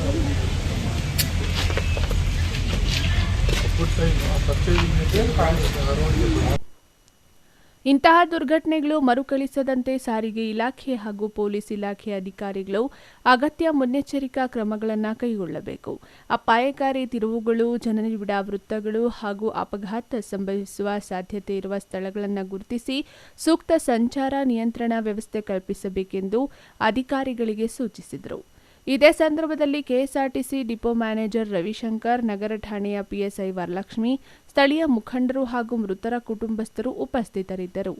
ಇಂತಹ ದುರ್ಘಟನೆಗಳು ಮರುಕಳಿಸದಂತೆ ಸಾರಿಗೆ ಇಲಾಖೆ ಹಾಗೂ ಪೊಲೀಸ್ ಇಲಾಖೆ ಅಧಿಕಾರಿಗಳು ಅಗತ್ಯ ಮುನ್ನೆಚ್ಚರಿಕಾ ಕ್ರಮಗಳನ್ನು ಕೈಗೊಳ್ಳಬೇಕು. ಅಪಾಯಕಾರಿ ತಿರುವುಗಳು, ಜನನಿಬಿಡ ವೃತ್ತಗಳು ಹಾಗೂ ಅಪಘಾತ ಸಂಭವಿಸುವ ಸಾಧ್ಯತೆ ಇರುವ ಸ್ಥಳಗಳನ್ನು ಗುರುತಿಸಿ ಸೂಕ್ತ ಸಂಚಾರ ನಿಯಂತ್ರಣ ವ್ಯವಸ್ಥೆ ಕಲ್ಪಿಸಬೇಕೆಂದು ಅಧಿಕಾರಿಗಳಿಗೆ ಸೂಚಿಸಿದರು. ಇದೇ ಸಂದರ್ಭದಲ್ಲಿ ಕೆಎಸ್ಆರ್ಟಿಸಿ ಡಿಪೋ ಮ್ಯಾನೇಜರ್ ರವಿಶಂಕರ್, ನಗರ ಠಾಣೆಯ PSI ವರಲಕ್ಷ್ಮಿ, ಸ್ಥಳೀಯ ಮುಖಂಡರು ಹಾಗೂ ಮೃತರ ಕುಟುಂಬಸ್ಥರು ಉಪಸ್ಥಿತರಿದ್ದರು.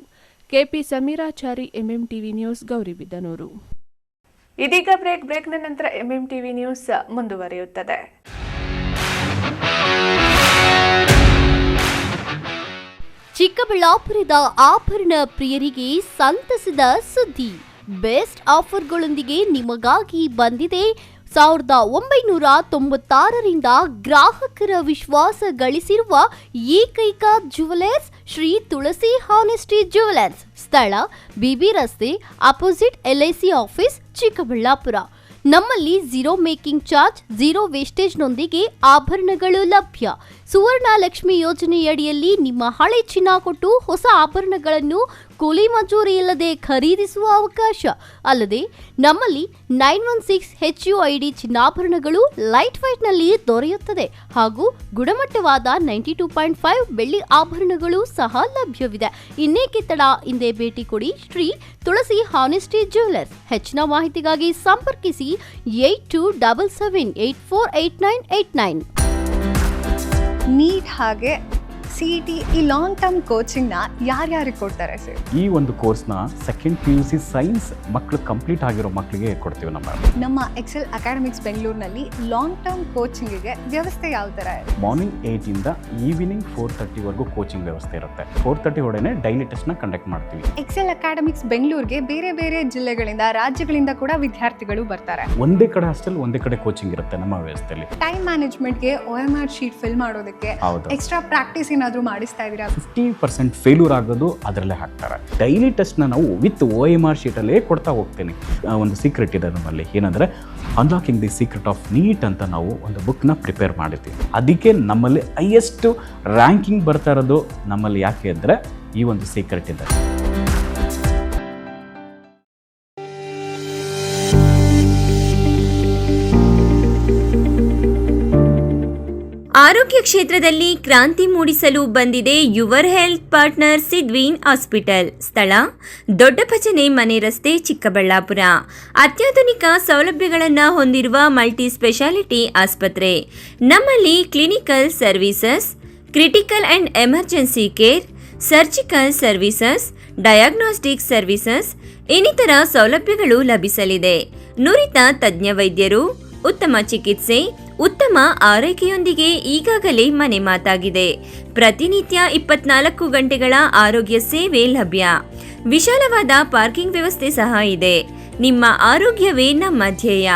KP Sameerachari, MMTV news, Gauribidanur. ಇದೀಗ ಬ್ರೇಕ್ನ ನಂತರ MMTV ನ್ಯೂಸ್ ಮುಂದುವರಿಯುತ್ತದೆ. ಚಿಕ್ಕಬಳ್ಳಾಪುರದ ಆಭರಣ ಪ್ರಿಯರಿಗೆ ಸಂತಸದ ಸುದ್ದಿ. ಬೆಸ್ಟ್ ಆಫರ್ಗಳೊಂದಿಗೆ ನಿಮಗಾಗಿ ಬಂದಿದೆ 1996ರಿಂದ ಗ್ರಾಹಕರ ವಿಶ್ವಾಸ ಗಳಿಸಿರುವ ಏಕೈಕ ಜುವೆಲರ್ಸ್ ಶ್ರೀ ತುಳಸಿ ಹಾನೆಸ್ಟಿ ಜುವೆಲರ್ಸ್. ಸ್ಥಳ BB ರಸ್ತೆ ಅಪೋಸಿಟ್ LIC ಆಫೀಸ್, ಚಿಕ್ಕಬಳ್ಳಾಪುರ. ನಮ್ಮಲ್ಲಿ 0 ಮೇಕಿಂಗ್ ಚಾರ್ಜ್, 0 ವೇಸ್ಟೇಜ್ನೊಂದಿಗೆ ಆಭರಣಗಳು ಲಭ್ಯ. ಸುವರ್ಣ ಲಕ್ಷ್ಮಿ ಯೋಜನೆಯಡಿಯಲ್ಲಿ ನಿಮ್ಮ ಹಳೆ ಚಿನ್ನ ಕೊಟ್ಟು ಹೊಸ ಆಭರಣಗಳನ್ನು ಕೂಲಿ ಮಜೂರಿ ಇಲ್ಲದೆ ಖರೀದಿಸುವ ಅವಕಾಶ. ಅಲ್ಲದೆ ನಮ್ಮಲ್ಲಿ 916 HUID ಚಿನ್ನಾಭರಣಗಳು ಲೈಟ್ ವೈಟ್ನಲ್ಲಿ ದೊರೆಯುತ್ತದೆ ಹಾಗೂ ಗುಣಮಟ್ಟವಾದ 92.5 ಬೆಳ್ಳಿ ಆಭರಣಗಳು ಸಹ ಲಭ್ಯವಿದೆ. ಇನ್ನೇಕೆ ತಡ, ಹಿಂದೆ ಭೇಟಿ ಕೊಡಿ ಶ್ರೀ ತುಳಸಿ ಹಾನೆಸ್ಟಿ ಜ್ಯುವೆಲರ್ಸ್. ಹೆಚ್ಚಿನ ಮಾಹಿತಿಗಾಗಿ ಸಂಪರ್ಕಿಸಿ 8277848989. ನೀಟ್ ಹಾಗೆ CET ಈ ಲಾಂಗ್ ಟರ್ಮ್ ಕೋಚಿಂಗ್ನ ಯಾರ್ಯಾರಿಗೆ ಕೊಡ್ತಾರೆ ಸರ್? ಈ ಒಂದು ಕೋರ್ಸ್ನ ಸೆಕೆಂಡ್ PUC ಸೈನ್ಸ್ ಮಕ್ಕಳು ಕಂಪ್ಲೀಟ್ ಆಗಿರೋ ಮಕ್ಕಳಿಗೆ ಕೊಡ್ತೀವಿ. ನಮ್ಮ ಎಕ್ಸೆಲ್ ಅಕಾಡೆಮಿಕ್ಸ್ ಬೆಂಗಳೂರಿನಲ್ಲಿ ಲಾಂಗ್ ಟರ್ಮ್ ಕೋಚಿಂಗಿಗೆ ವ್ಯವಸ್ಥೆ ಯಾವ ಥರ ಇದೆ? ಮಾರ್ನಿಂಗ್ 8 ಇಂದ ಈವ್ನಿಂಗ್ 4:30ವರೆಗೂ ಕೋಚಿಂಗ್ ವ್ಯವಸ್ಥೆ ಇರುತ್ತೆ. 4:30 ಒಳಗಡೆ ಡೈಲಿ ಟೆಸ್ಟ್ನ ಕಂಡಕ್ಟ್ ಮಾಡ್ತೀವಿ. ಎಕ್ಸೆಲ್ ಅಕಾಡೆಮಿಕ್ಸ್ ಬೆಂಗಳೂರಿಗೆ ಬೇರೆ ಬೇರೆ ಜಿಲ್ಲೆಗಳಿಂದ, ರಾಜ್ಯಗಳಿಂದ ಕೂಡ ವಿದ್ಯಾರ್ಥಿಗಳು ಬರ್ತಾರೆ. ಒಂದೇ ಕಡೆ ಹಾಸ್ಟೆಲ್, ಒಂದೇ ಕಡೆ ಕೋಚಿಂಗ್ ಇರುತ್ತೆ ನಮ್ಮ ವ್ಯವಸ್ಥೆಯಲ್ಲಿ. ಟೈಮ್ ಮ್ಯಾನೇಜ್ಮೆಂಟ್ಗೆ OMR ಶೀಟ್ ಫಿಲ್ ಮಾಡೋದಕ್ಕೆ ಎಕ್ಸ್ಟ್ರಾ ಪ್ರಾಕ್ಟೀಸ್ ಏನಾದರೂ ಮಾಡಿಸ್ತಾ ಇದ್ದೀರಾ? 50% ಫೇಲ್ಯೂರ್ ಆಗೋದು ಅದರಲ್ಲೇ ಹಾಕ್ತಾರೆ. ಡೈಲಿ ಟೆಸ್ಟ್ನ ನಾವು ವಿತ್ OMR ಶೀಟಲ್ಲೇ ಕೊಡ್ತಾ ಹೋಗ್ತೀನಿ. ಒಂದು ಸೀಕ್ರೆಟ್ ಇದೆ ನಮ್ಮಲ್ಲಿ, ಏನಂದರೆ unlocking the secret of NEET ಅಂತ ನಾವು ಒಂದು ಬುಕ್ನ ಪ್ರಿಪೇರ್ ಮಾಡಿರ್ತೀವಿ. ಅದಕ್ಕೆ ನಮ್ಮಲ್ಲಿ ಹೈಯೆಸ್ಟ್ ರ್ಯಾಂಕಿಂಗ್ ಬರ್ತಾ ಇರೋದು ನಮ್ಮಲ್ಲಿ. ಯಾಕೆ ಅಂದರೆ ಈ ಒಂದು ಸೀಕ್ರೆಟ್ ಇದೆ. ಆರೋಗ್ಯ ಕ್ಷೇತ್ರದಲ್ಲಿ ಕ್ರಾಂತಿ ಮೂಡಿಸಲು ಬಂದಿದೆ ಯುವರ್ ಹೆಲ್ತ್ ಪಾರ್ಟ್ನರ್ ಸಿದ್ವೀನ್ ಹಾಸ್ಪಿಟಲ್. ಸ್ಥಳ ದೊಡ್ಡಪಚನೆ ಮನೆ ರಸ್ತೆ, ಚಿಕ್ಕಬಳ್ಳಾಪುರ. ಅತ್ಯಾಧುನಿಕ ಸೌಲಭ್ಯಗಳನ್ನು ಹೊಂದಿರುವ ಮಲ್ಟಿ ಸ್ಪೆಷಾಲಿಟಿ ಆಸ್ಪತ್ರೆ. ನಮ್ಮಲ್ಲಿ clinical services, critical and emergency care, surgical services, diagnostic services ಇನ್ನಿತರ ಸೌಲಭ್ಯಗಳು ಲಭಿಸಲಿದೆ. ನುರಿತ ತಜ್ಞ ವೈದ್ಯರು, ಉತ್ತಮ ಚಿಕಿತ್ಸೆ, ಉತ್ತಮ ಆರೈಕೆಯೊಂದಿಗೆ ಈಗಾಗಲೇ ಮನೆ ಮಾತಾಗಿದೆ. ಪ್ರತಿನಿತ್ಯ 24 ಗಂಟೆಗಳ ಆರೋಗ್ಯ ಸೇವೆ ಲಭ್ಯ. ವಿಶಾಲವಾದ ಪಾರ್ಕಿಂಗ್ ವ್ಯವಸ್ಥೆ ಸಹ ಇದೆ. ನಿಮ್ಮ ಆರೋಗ್ಯವೇ ನಮ್ಮ ಧ್ಯೇಯ.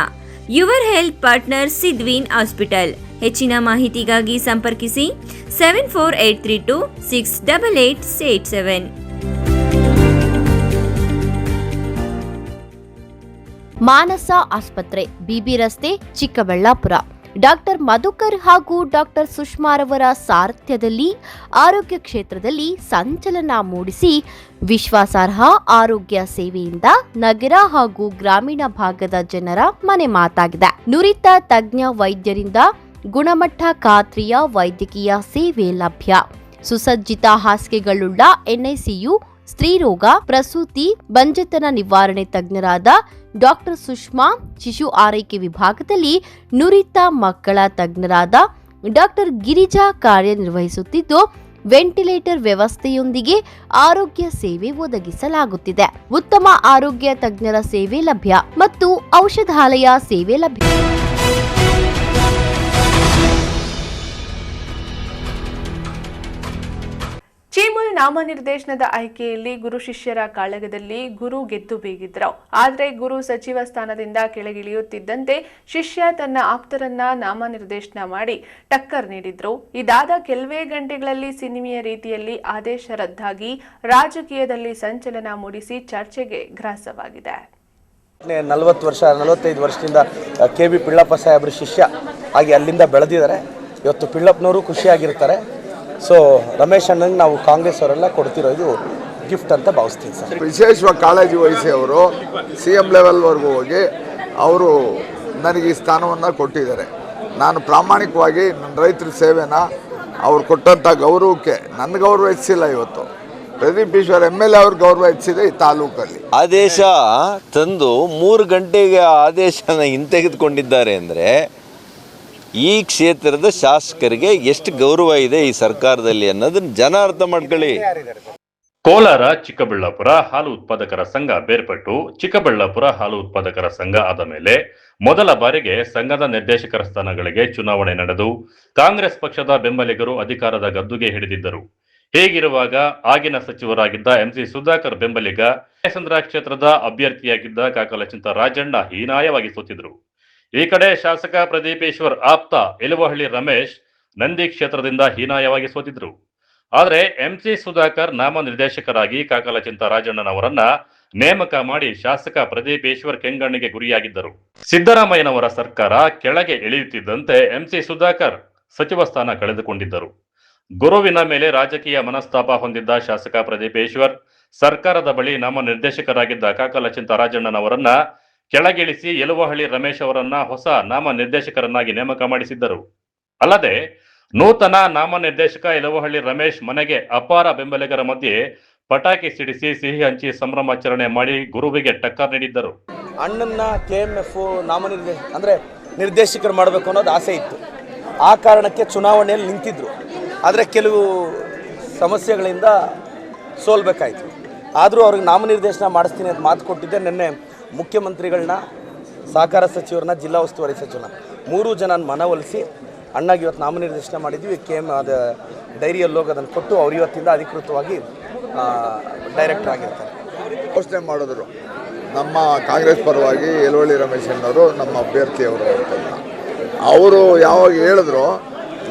ಯುವರ್ ಹೆಲ್ತ್ ಪಾರ್ಟ್ನರ್ ಸಿದ್ವೀನ್ ಹಾಸ್ಪಿಟಲ್. ಹೆಚ್ಚಿನ ಮಾಹಿತಿಗಾಗಿ ಸಂಪರ್ಕಿಸಿ 7483268887. ಮಾನಸ ಆಸ್ಪತ್ರೆ, BB ರಸ್ತೆ, ಚಿಕ್ಕಬಳ್ಳಾಪುರ. ಡಾಕ್ಟರ್ ಮಧುಕರ್ ಹಾಗೂ ಡಾಕ್ಟರ್ ಸುಷ್ಮಾರವರ ಸಾರಥ್ಯದಲ್ಲಿ ಆರೋಗ್ಯ ಕ್ಷೇತ್ರದಲ್ಲಿ ಸಂಚಲನ ಮೂಡಿಸಿ ವಿಶ್ವಾಸಾರ್ಹ ಆರೋಗ್ಯ ಸೇವೆಯಿಂದ ನಗರ ಹಾಗೂ ಗ್ರಾಮೀಣ ಭಾಗದ ಜನರ ಮನೆ ಮಾತಾಗಿದೆ. ನುರಿತ ತಜ್ಞ ವೈದ್ಯರಿಂದ ಗುಣಮಟ್ಟ ಖಾತ್ರಿಯ ವೈದ್ಯಕೀಯ ಸೇವೆ ಲಭ್ಯ. ಸುಸಜ್ಜಿತ ಹಾಸಿಗೆಗಳುಳ್ಳ ಎನ್ಐಸಿಯು, ಸ್ತ್ರೀರೋಗ, ಪ್ರಸೂತಿ, ಬಂಜೆತನ ನಿವಾರಣೆ ತಜ್ಞರಾದ ಡಾಕ್ಟರ್ ಸುಷ್ಮಾ, ಶಿಶು ಆರೈಕೆ ವಿಭಾಗದಲ್ಲಿ ನುರಿತ ಮಕ್ಕಳ ತಜ್ಞರಾದ ಡಾಕ್ಟರ್ ಗಿರಿಜಾ ಕಾರ್ಯನಿರ್ವಹಿಸುತ್ತಿದ್ದು, ವೆಂಟಿಲೇಟರ್ ವ್ಯವಸ್ಥೆಯೊಂದಿಗೆ ಆರೋಗ್ಯ ಸೇವೆ ಒದಗಿಸಲಾಗುತ್ತಿದೆ. ಉತ್ತಮ ಆರೋಗ್ಯ ತಜ್ಞರ ಸೇವೆ ಲಭ್ಯ ಮತ್ತು ಔಷಧಾಲಯ ಸೇವೆ ಲಭ್ಯ. ಚೀಮುಲ್ ನಾಮನಿರ್ದೇಶನದ ಆಯ್ಕೆಯಲ್ಲಿ ಗುರು ಶಿಷ್ಯರ ಕಾಳಗದಲ್ಲಿ ಗುರು ಗೆದ್ದು ಬೀಗಿದ್ರು. ಆದರೆ ಗುರು ಸಚಿವ ಸ್ಥಾನದಿಂದ ಕೆಳಗಿಳಿಯುತ್ತಿದ್ದಂತೆ ಶಿಷ್ಯ ತನ್ನ ಆಪ್ತರನ್ನ ನಾಮನಿರ್ದೇಶನ ಮಾಡಿ ಟಕ್ಕರ್ ನೀಡಿದ್ರು. ಇದಾದ ಕೆಲವೇ ಗಂಟೆಗಳಲ್ಲಿ ಸಿನಿಮೆಯ ರೀತಿಯಲ್ಲಿ ಆದೇಶ ರದ್ದಾಗಿ ರಾಜಕೀಯದಲ್ಲಿ ಸಂಚಲನ ಮೂಡಿಸಿ ಚರ್ಚೆಗೆ ಗ್ರಾಸವಾಗಿದೆ. 45 ವರ್ಷದಿಂದ ಕೆ ಬಿ ಪಿಳ್ಳಪ್ಪ ಸಾಹೇಬ್ರ ಶಿಷ್ಯ ಆಗಿ ಅಲ್ಲಿಂದ ಬೆಳೆದಿದ್ದಾರೆ. ಇವತ್ತು ಪಿಳ್ಳಪ್ಪನವರು ಖುಷಿಯಾಗಿರ್ತಾರೆ. ಸೊ ರಮೇಶ್ ಅಣ್ಣಂಗೆ ನಾವು ಕಾಂಗ್ರೆಸ್ ಅವರೆಲ್ಲ ಕೊಡ್ತಿರೋದು ಗಿಫ್ಟ್ ಅಂತ ಭಾವಿಸ್ತೀನಿ ಸರ್. ವಿಶೇಷವಾಗಿ ಕಾಳಜಿ ವಹಿಸಿ ಅವರು CM ಲೆವೆಲ್ವರೆಗೂ ಹೋಗಿ ಅವರು ನನಗೆ ಈ ಸ್ಥಾನವನ್ನು ಕೊಟ್ಟಿದ್ದಾರೆ. ನಾನು ಪ್ರಾಮಾಣಿಕವಾಗಿ ನನ್ನ ರೈತರ ಸೇವೆನ ಅವ್ರು ಕೊಟ್ಟಂಥ ಗೌರವಕ್ಕೆ ನನ್ನ ಗೌರವ ಹೆಚ್ಚಿಲ್ಲ. ಇವತ್ತು ಪ್ರದೀಪ್ ಈಶ್ವರ್ MLA ಅವ್ರ ಗೌರವ ಹೆಚ್ಚಿದೆ ಈ ತಾಲೂಕಲ್ಲಿ. ಆದೇಶ ತಂದು 3 ಗಂಟೆಗೆ ಆದೇಶನ ಹಿಂತೆಗೆದುಕೊಂಡಿದ್ದಾರೆ ಅಂದರೆ ಈ ಕ್ಷೇತ್ರದ ಶಾಸಕರಿಗೆ ಎಷ್ಟು ಗೌರವ ಇದೆ ಈ ಸರ್ಕಾರದಲ್ಲಿ ಅನ್ನೋದನ್ನ ಜನ ಅರ್ಥ ಮಾಡ್ಕೊಳ್ಳಿ. ಕೋಲಾರ ಚಿಕ್ಕಬಳ್ಳಾಪುರ ಹಾಲು ಉತ್ಪಾದಕರ ಸಂಘ ಬೇರ್ಪಟ್ಟು ಚಿಕ್ಕಬಳ್ಳಾಪುರ ಹಾಲು ಉತ್ಪಾದಕರ ಸಂಘ ಆದ ಮೇಲೆ ಮೊದಲ ಬಾರಿಗೆ ಸಂಘದ ನಿರ್ದೇಶಕರ ಸ್ಥಾನಗಳಿಗೆ ಚುನಾವಣೆ ನಡೆದು ಕಾಂಗ್ರೆಸ್ ಪಕ್ಷದ ಬೆಂಬಲಿಗರು ಅಧಿಕಾರದ ಗದ್ದುಗೆ ಹಿಡಿದಿದ್ದರು. ಹೀಗಿರುವಾಗ ಆಗಿನ ಸಚಿವರಾಗಿದ್ದ MC ಸುಧಾಕರ್ ಬೆಂಬಲಿಗ ಸಂದ್ರ ಕ್ಷೇತ್ರದ ಅಭ್ಯರ್ಥಿಯಾಗಿದ್ದ ಕಾಕಲಚಿಂತ ರಾಜಣ್ಣ ಹೀನಾಯವಾಗಿ ಸೋತಿದ್ರು. ಈ ಕಡೆ ಶಾಸಕ ಪ್ರದೀಪೇಶ್ವರ್ ಆಪ್ತ ಎಲುವಹಳ್ಳಿ ರಮೇಶ್ ನಂದಿ ಕ್ಷೇತ್ರದಿಂದ ಹೀನಾಯವಾಗಿ ಸೋತಿದ್ರು. ಆದರೆ MC ಸುಧಾಕರ್ ನಾಮನಿರ್ದೇಶಕರಾಗಿ ಕಾಕಲಚಿಂತ ರಾಜಣ್ಣನವರನ್ನ ನೇಮಕ ಮಾಡಿ ಶಾಸಕ ಪ್ರದೀಪೇಶ್ವರ್ ಕೆಂಗಣ್ಣಿಗೆ ಗುರಿಯಾಗಿದ್ದರು. ಸಿದ್ದರಾಮಯ್ಯನವರ ಸರ್ಕಾರ ಕೆಳಗೆ ಇಳಿಯುತ್ತಿದ್ದಂತೆ MC ಸುಧಾಕರ್ ಸಚಿವ ಸ್ಥಾನ ಕಳೆದುಕೊಂಡಿದ್ದರು. ಗುರುವಿನ ಮೇಲೆ ರಾಜಕೀಯ ಮನಸ್ತಾಪ ಹೊಂದಿದ್ದ ಶಾಸಕ ಪ್ರದೀಪೇಶ್ವರ್ ಸರ್ಕಾರದ ಬಳಿ ನಾಮನಿರ್ದೇಶಕರಾಗಿದ್ದ ಕಾಕಲಚಿಂತ ರಾಜಣ್ಣನವರನ್ನ ಕೆಳಗಿಳಿಸಿ ಎಲುವಹಳ್ಳಿ ರಮೇಶ್ ಅವರನ್ನ ಹೊಸ ನಾಮನಿರ್ದೇಶಕರನ್ನಾಗಿ ನೇಮಕ ಮಾಡಿಸಿದ್ದರು. ಅಲ್ಲದೆ ನೂತನ ನಾಮನಿರ್ದೇಶಕ ಎಲುವಹಳ್ಳಿ ರಮೇಶ್ ಮನೆಗೆ ಅಪಾರ ಬೆಂಬಲಿಗರ ಮಧ್ಯೆ ಪಟಾಕಿ ಸಿಡಿಸಿ ಸಿಹಿ ಹಂಚಿ ಸಂಭ್ರಮಾಚರಣೆ ಮಾಡಿ ಗುರುವಿಗೆ ಟಕ್ಕರ್ ನೀಡಿದ್ದರು. ಅಣ್ಣನ್ನ KMF ನಿರ್ದೇಶಕರು ಮಾಡಬೇಕು ಅನ್ನೋದು ಆಸೆ ಇತ್ತು. ಆ ಕಾರಣಕ್ಕೆ ಚುನಾವಣೆಯಲ್ಲಿ ನಿಂತಿದ್ರು. ಆದರೆ ಕೆಲವು ಸಮಸ್ಯೆಗಳಿಂದ ಸೋಲ್ಬೇಕಾಯಿತು. ಆದರೂ ಅವ್ರಿಗೆ ನಾಮನಿರ್ದೇಶನ ಮಾಡಿಸ್ತೀನಿ ಅಂತ ಮಾತು ಕೊಟ್ಟಿದ್ದೆ. ನಿನ್ನೆ ಮುಖ್ಯಮಂತ್ರಿಗಳನ್ನ, ಸಹಕಾರ ಸಚಿವರನ್ನ, ಜಿಲ್ಲಾ ಉಸ್ತುವಾರಿ ಸಚಿವರನ್ನ 3 ಜನ ಮನವೊಲಿಸಿ ಅಣ್ಣಗೆ ಇವತ್ತು ನಾಮನಿರ್ದೇಶನ ಮಾಡಿದ್ವಿ. ಅದು ಡೈರಿಯಲ್ಲಿ ಹೋಗಿ ಅದನ್ನು ಕೊಟ್ಟು ಅವ್ರು ಇವತ್ತಿಂದ ಅಧಿಕೃತವಾಗಿ ಡೈರೆಕ್ಟರ್ ಆಗಿರ್ತಾರೆ. ಘೋಷಣೆ ಮಾಡಿದ್ರು ನಮ್ಮ ಕಾಂಗ್ರೆಸ್ ಪರವಾಗಿ ಎಲುವಳ್ಳಿ ರಮೇಶ್ ಅನ್ನೋರು ನಮ್ಮ ಅಭ್ಯರ್ಥಿಯವರು ಅಂತ. ಅವರು ಯಾವಾಗ ಹೇಳಿದ್ರು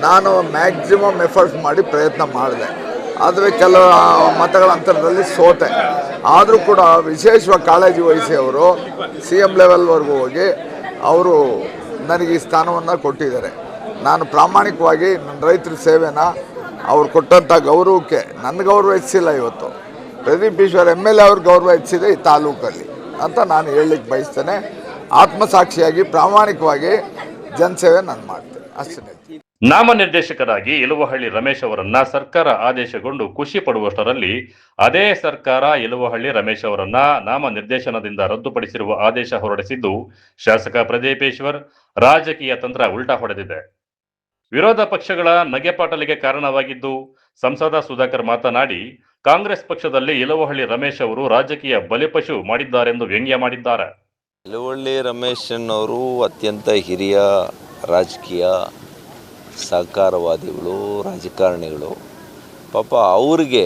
ನಾನು ಮ್ಯಾಕ್ಸಿಮಮ್ ಎಫರ್ಟ್ಸ್ ಮಾಡಿ ಪ್ರಯತ್ನ ಮಾಡಿದೆ. ಆದರೆ ಕೆಲವು ಮತಗಳ ಅಂತರದಲ್ಲಿ ಸೋತೆ. ಆದರೂ ಕೂಡ ವಿಶೇಷವಾಗಿ ಕಾಳಜಿ ವಹಿಸಿ ಅವರು CM ಲೆವೆಲ್ವರೆಗೂ ಹೋಗಿ ಅವರು ನನಗೆ ಈ ಸ್ಥಾನವನ್ನು ಕೊಟ್ಟಿದ್ದಾರೆ. ನಾನು ಪ್ರಾಮಾಣಿಕವಾಗಿ ನನ್ನ ರೈತರ ಸೇವೆನ ಅವ್ರು ಕೊಟ್ಟಂಥ ಗೌರವಕ್ಕೆ ನನ್ನ ಗೌರವ ಹೆಚ್ಚಿಲ್ಲ. ಇವತ್ತು ಪ್ರದೀಪ್ ಈಶ್ವರ್ MLA ಅವ್ರ ಗೌರವ ಹೆಚ್ಚಿದೆ ಈ ತಾಲೂಕಲ್ಲಿ ಅಂತ ನಾನು ಹೇಳಲಿಕ್ಕೆ ಬಯಸ್ತೇನೆ. ಆತ್ಮಸಾಕ್ಷಿಯಾಗಿ ಪ್ರಾಮಾಣಿಕವಾಗಿ ಜನಸೇವೆ ನಾನು ಮಾಡ್ತೇನೆ ಅಷ್ಟೇ. ನಾಮನಿರ್ದೇಶಕರಾಗಿ ಎಲುವಹಳ್ಳಿ ರಮೇಶ್ ಅವರನ್ನ ಸರ್ಕಾರ ಆದೇಶಗೊಂಡು ಖುಷಿ ಪಡುವಷ್ಟರಲ್ಲಿ ಅದೇ ಸರ್ಕಾರ ಎಲುವಹಳ್ಳಿ ರಮೇಶ್ ಅವರನ್ನ ನಾಮನಿರ್ದೇಶನದಿಂದ ರದ್ದುಪಡಿಸಿರುವ ಆದೇಶ ಹೊರಡಿಸಿದ್ದು ಶಾಸಕ ಪ್ರದೀಪೇಶ್ವರ್ ರಾಜಕೀಯ ತಂತ್ರ ಉಲ್ಟಾ ಹೊಡೆದಿದೆ. ವಿರೋಧ ಪಕ್ಷಗಳ ನಗೆಪಾಟಲಿಗೆ ಕಾರಣವಾಗಿದ್ದು ಸಂಸದ ಸುಧಾಕರ್ ಮಾತನಾಡಿ ಕಾಂಗ್ರೆಸ್ ಪಕ್ಷದಲ್ಲಿ ಎಲುವಹಳ್ಳಿ ರಮೇಶ್ ಅವರು ರಾಜಕೀಯ ಬಲಿಪಶು ಮಾಡಿದ್ದಾರೆಂದು ವ್ಯಂಗ್ಯ ಮಾಡಿದ್ದಾರೆ. ಎಲುವಹಳ್ಳಿ ರಮೇಶ್ ಅವರು ಅತ್ಯಂತ ಹಿರಿಯ ರಾಜಕೀಯ ಸಹಕಾರವಾದಿಗಳು, ರಾಜಕಾರಣಿಗಳು. ಪಾಪ ಅವ್ರಿಗೆ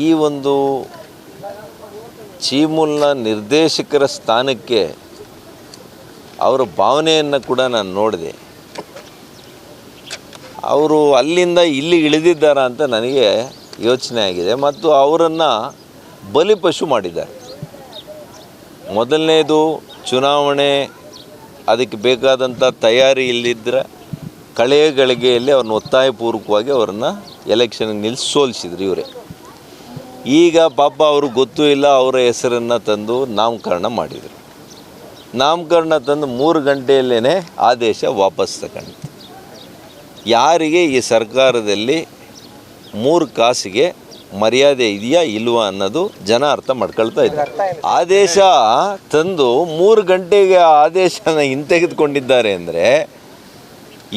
ಈ ಒಂದು ಚೀಮುಲ್ನ ನಿರ್ದೇಶಕರ ಸ್ಥಾನಕ್ಕೆ ಅವರ ಭಾವನೆಯನ್ನು ಕೂಡ ನಾನು ನೋಡಿದೆ. ಅವರು ಅಲ್ಲಿಂದ ಇಲ್ಲಿ ಇಳಿದಿದ್ದಾರಾ ಅಂತ ನನಗೆ ಯೋಚನೆ ಆಗಿದೆ. ಮತ್ತು ಅವರನ್ನು ಬಲಿಪಶು ಮಾಡಿದ್ದಾರೆ. ಮೊದಲನೇದು ಚುನಾವಣೆ ಅದಕ್ಕೆ ಬೇಕಾದಂಥ ತಯಾರಿ ಇಲ್ಲದಿದ್ದರೆ ಕಳೆಯ ಗಳಿಗೆಯಲ್ಲಿ ಅವ್ರನ್ನ ಒತ್ತಾಯಪೂರ್ವಕವಾಗಿ ಅವ್ರನ್ನ ಎಲೆಕ್ಷನ್ಗೆ ನಿಲ್ಲಿಸಿ ಸೋಲಿಸಿದ್ರು ಇವರೇ. ಈಗ ಪಾಪ ಅವ್ರಿಗೆ ಗೊತ್ತೂ ಇಲ್ಲ, ಅವರ ಹೆಸರನ್ನು ತಂದು ನಾಮಕರಣ ಮಾಡಿದರು. ನಾಮಕರಣ ತಂದು 3 ಗಂಟೆಯಲ್ಲೇ ಆದೇಶ ವಾಪಸ್ ತಗೊಂಡಿತ್ತು. ಯಾರಿಗೆ ಈ ಸರ್ಕಾರದಲ್ಲಿ 3 ಕಾಸಿಗೆ ಮರ್ಯಾದೆ ಇದೆಯಾ ಇಲ್ವಾ ಅನ್ನೋದು ಜನ ಅರ್ಥ ಮಾಡ್ಕೊಳ್ತಾ ಇದ್ದಾರೆ. ಆದೇಶ ತಂದು 3 ಗಂಟೆಗೆ ಆದೇಶನ ಹಿಂತೆಗೆದುಕೊಂಡಿದ್ದಾರೆ ಅಂದರೆ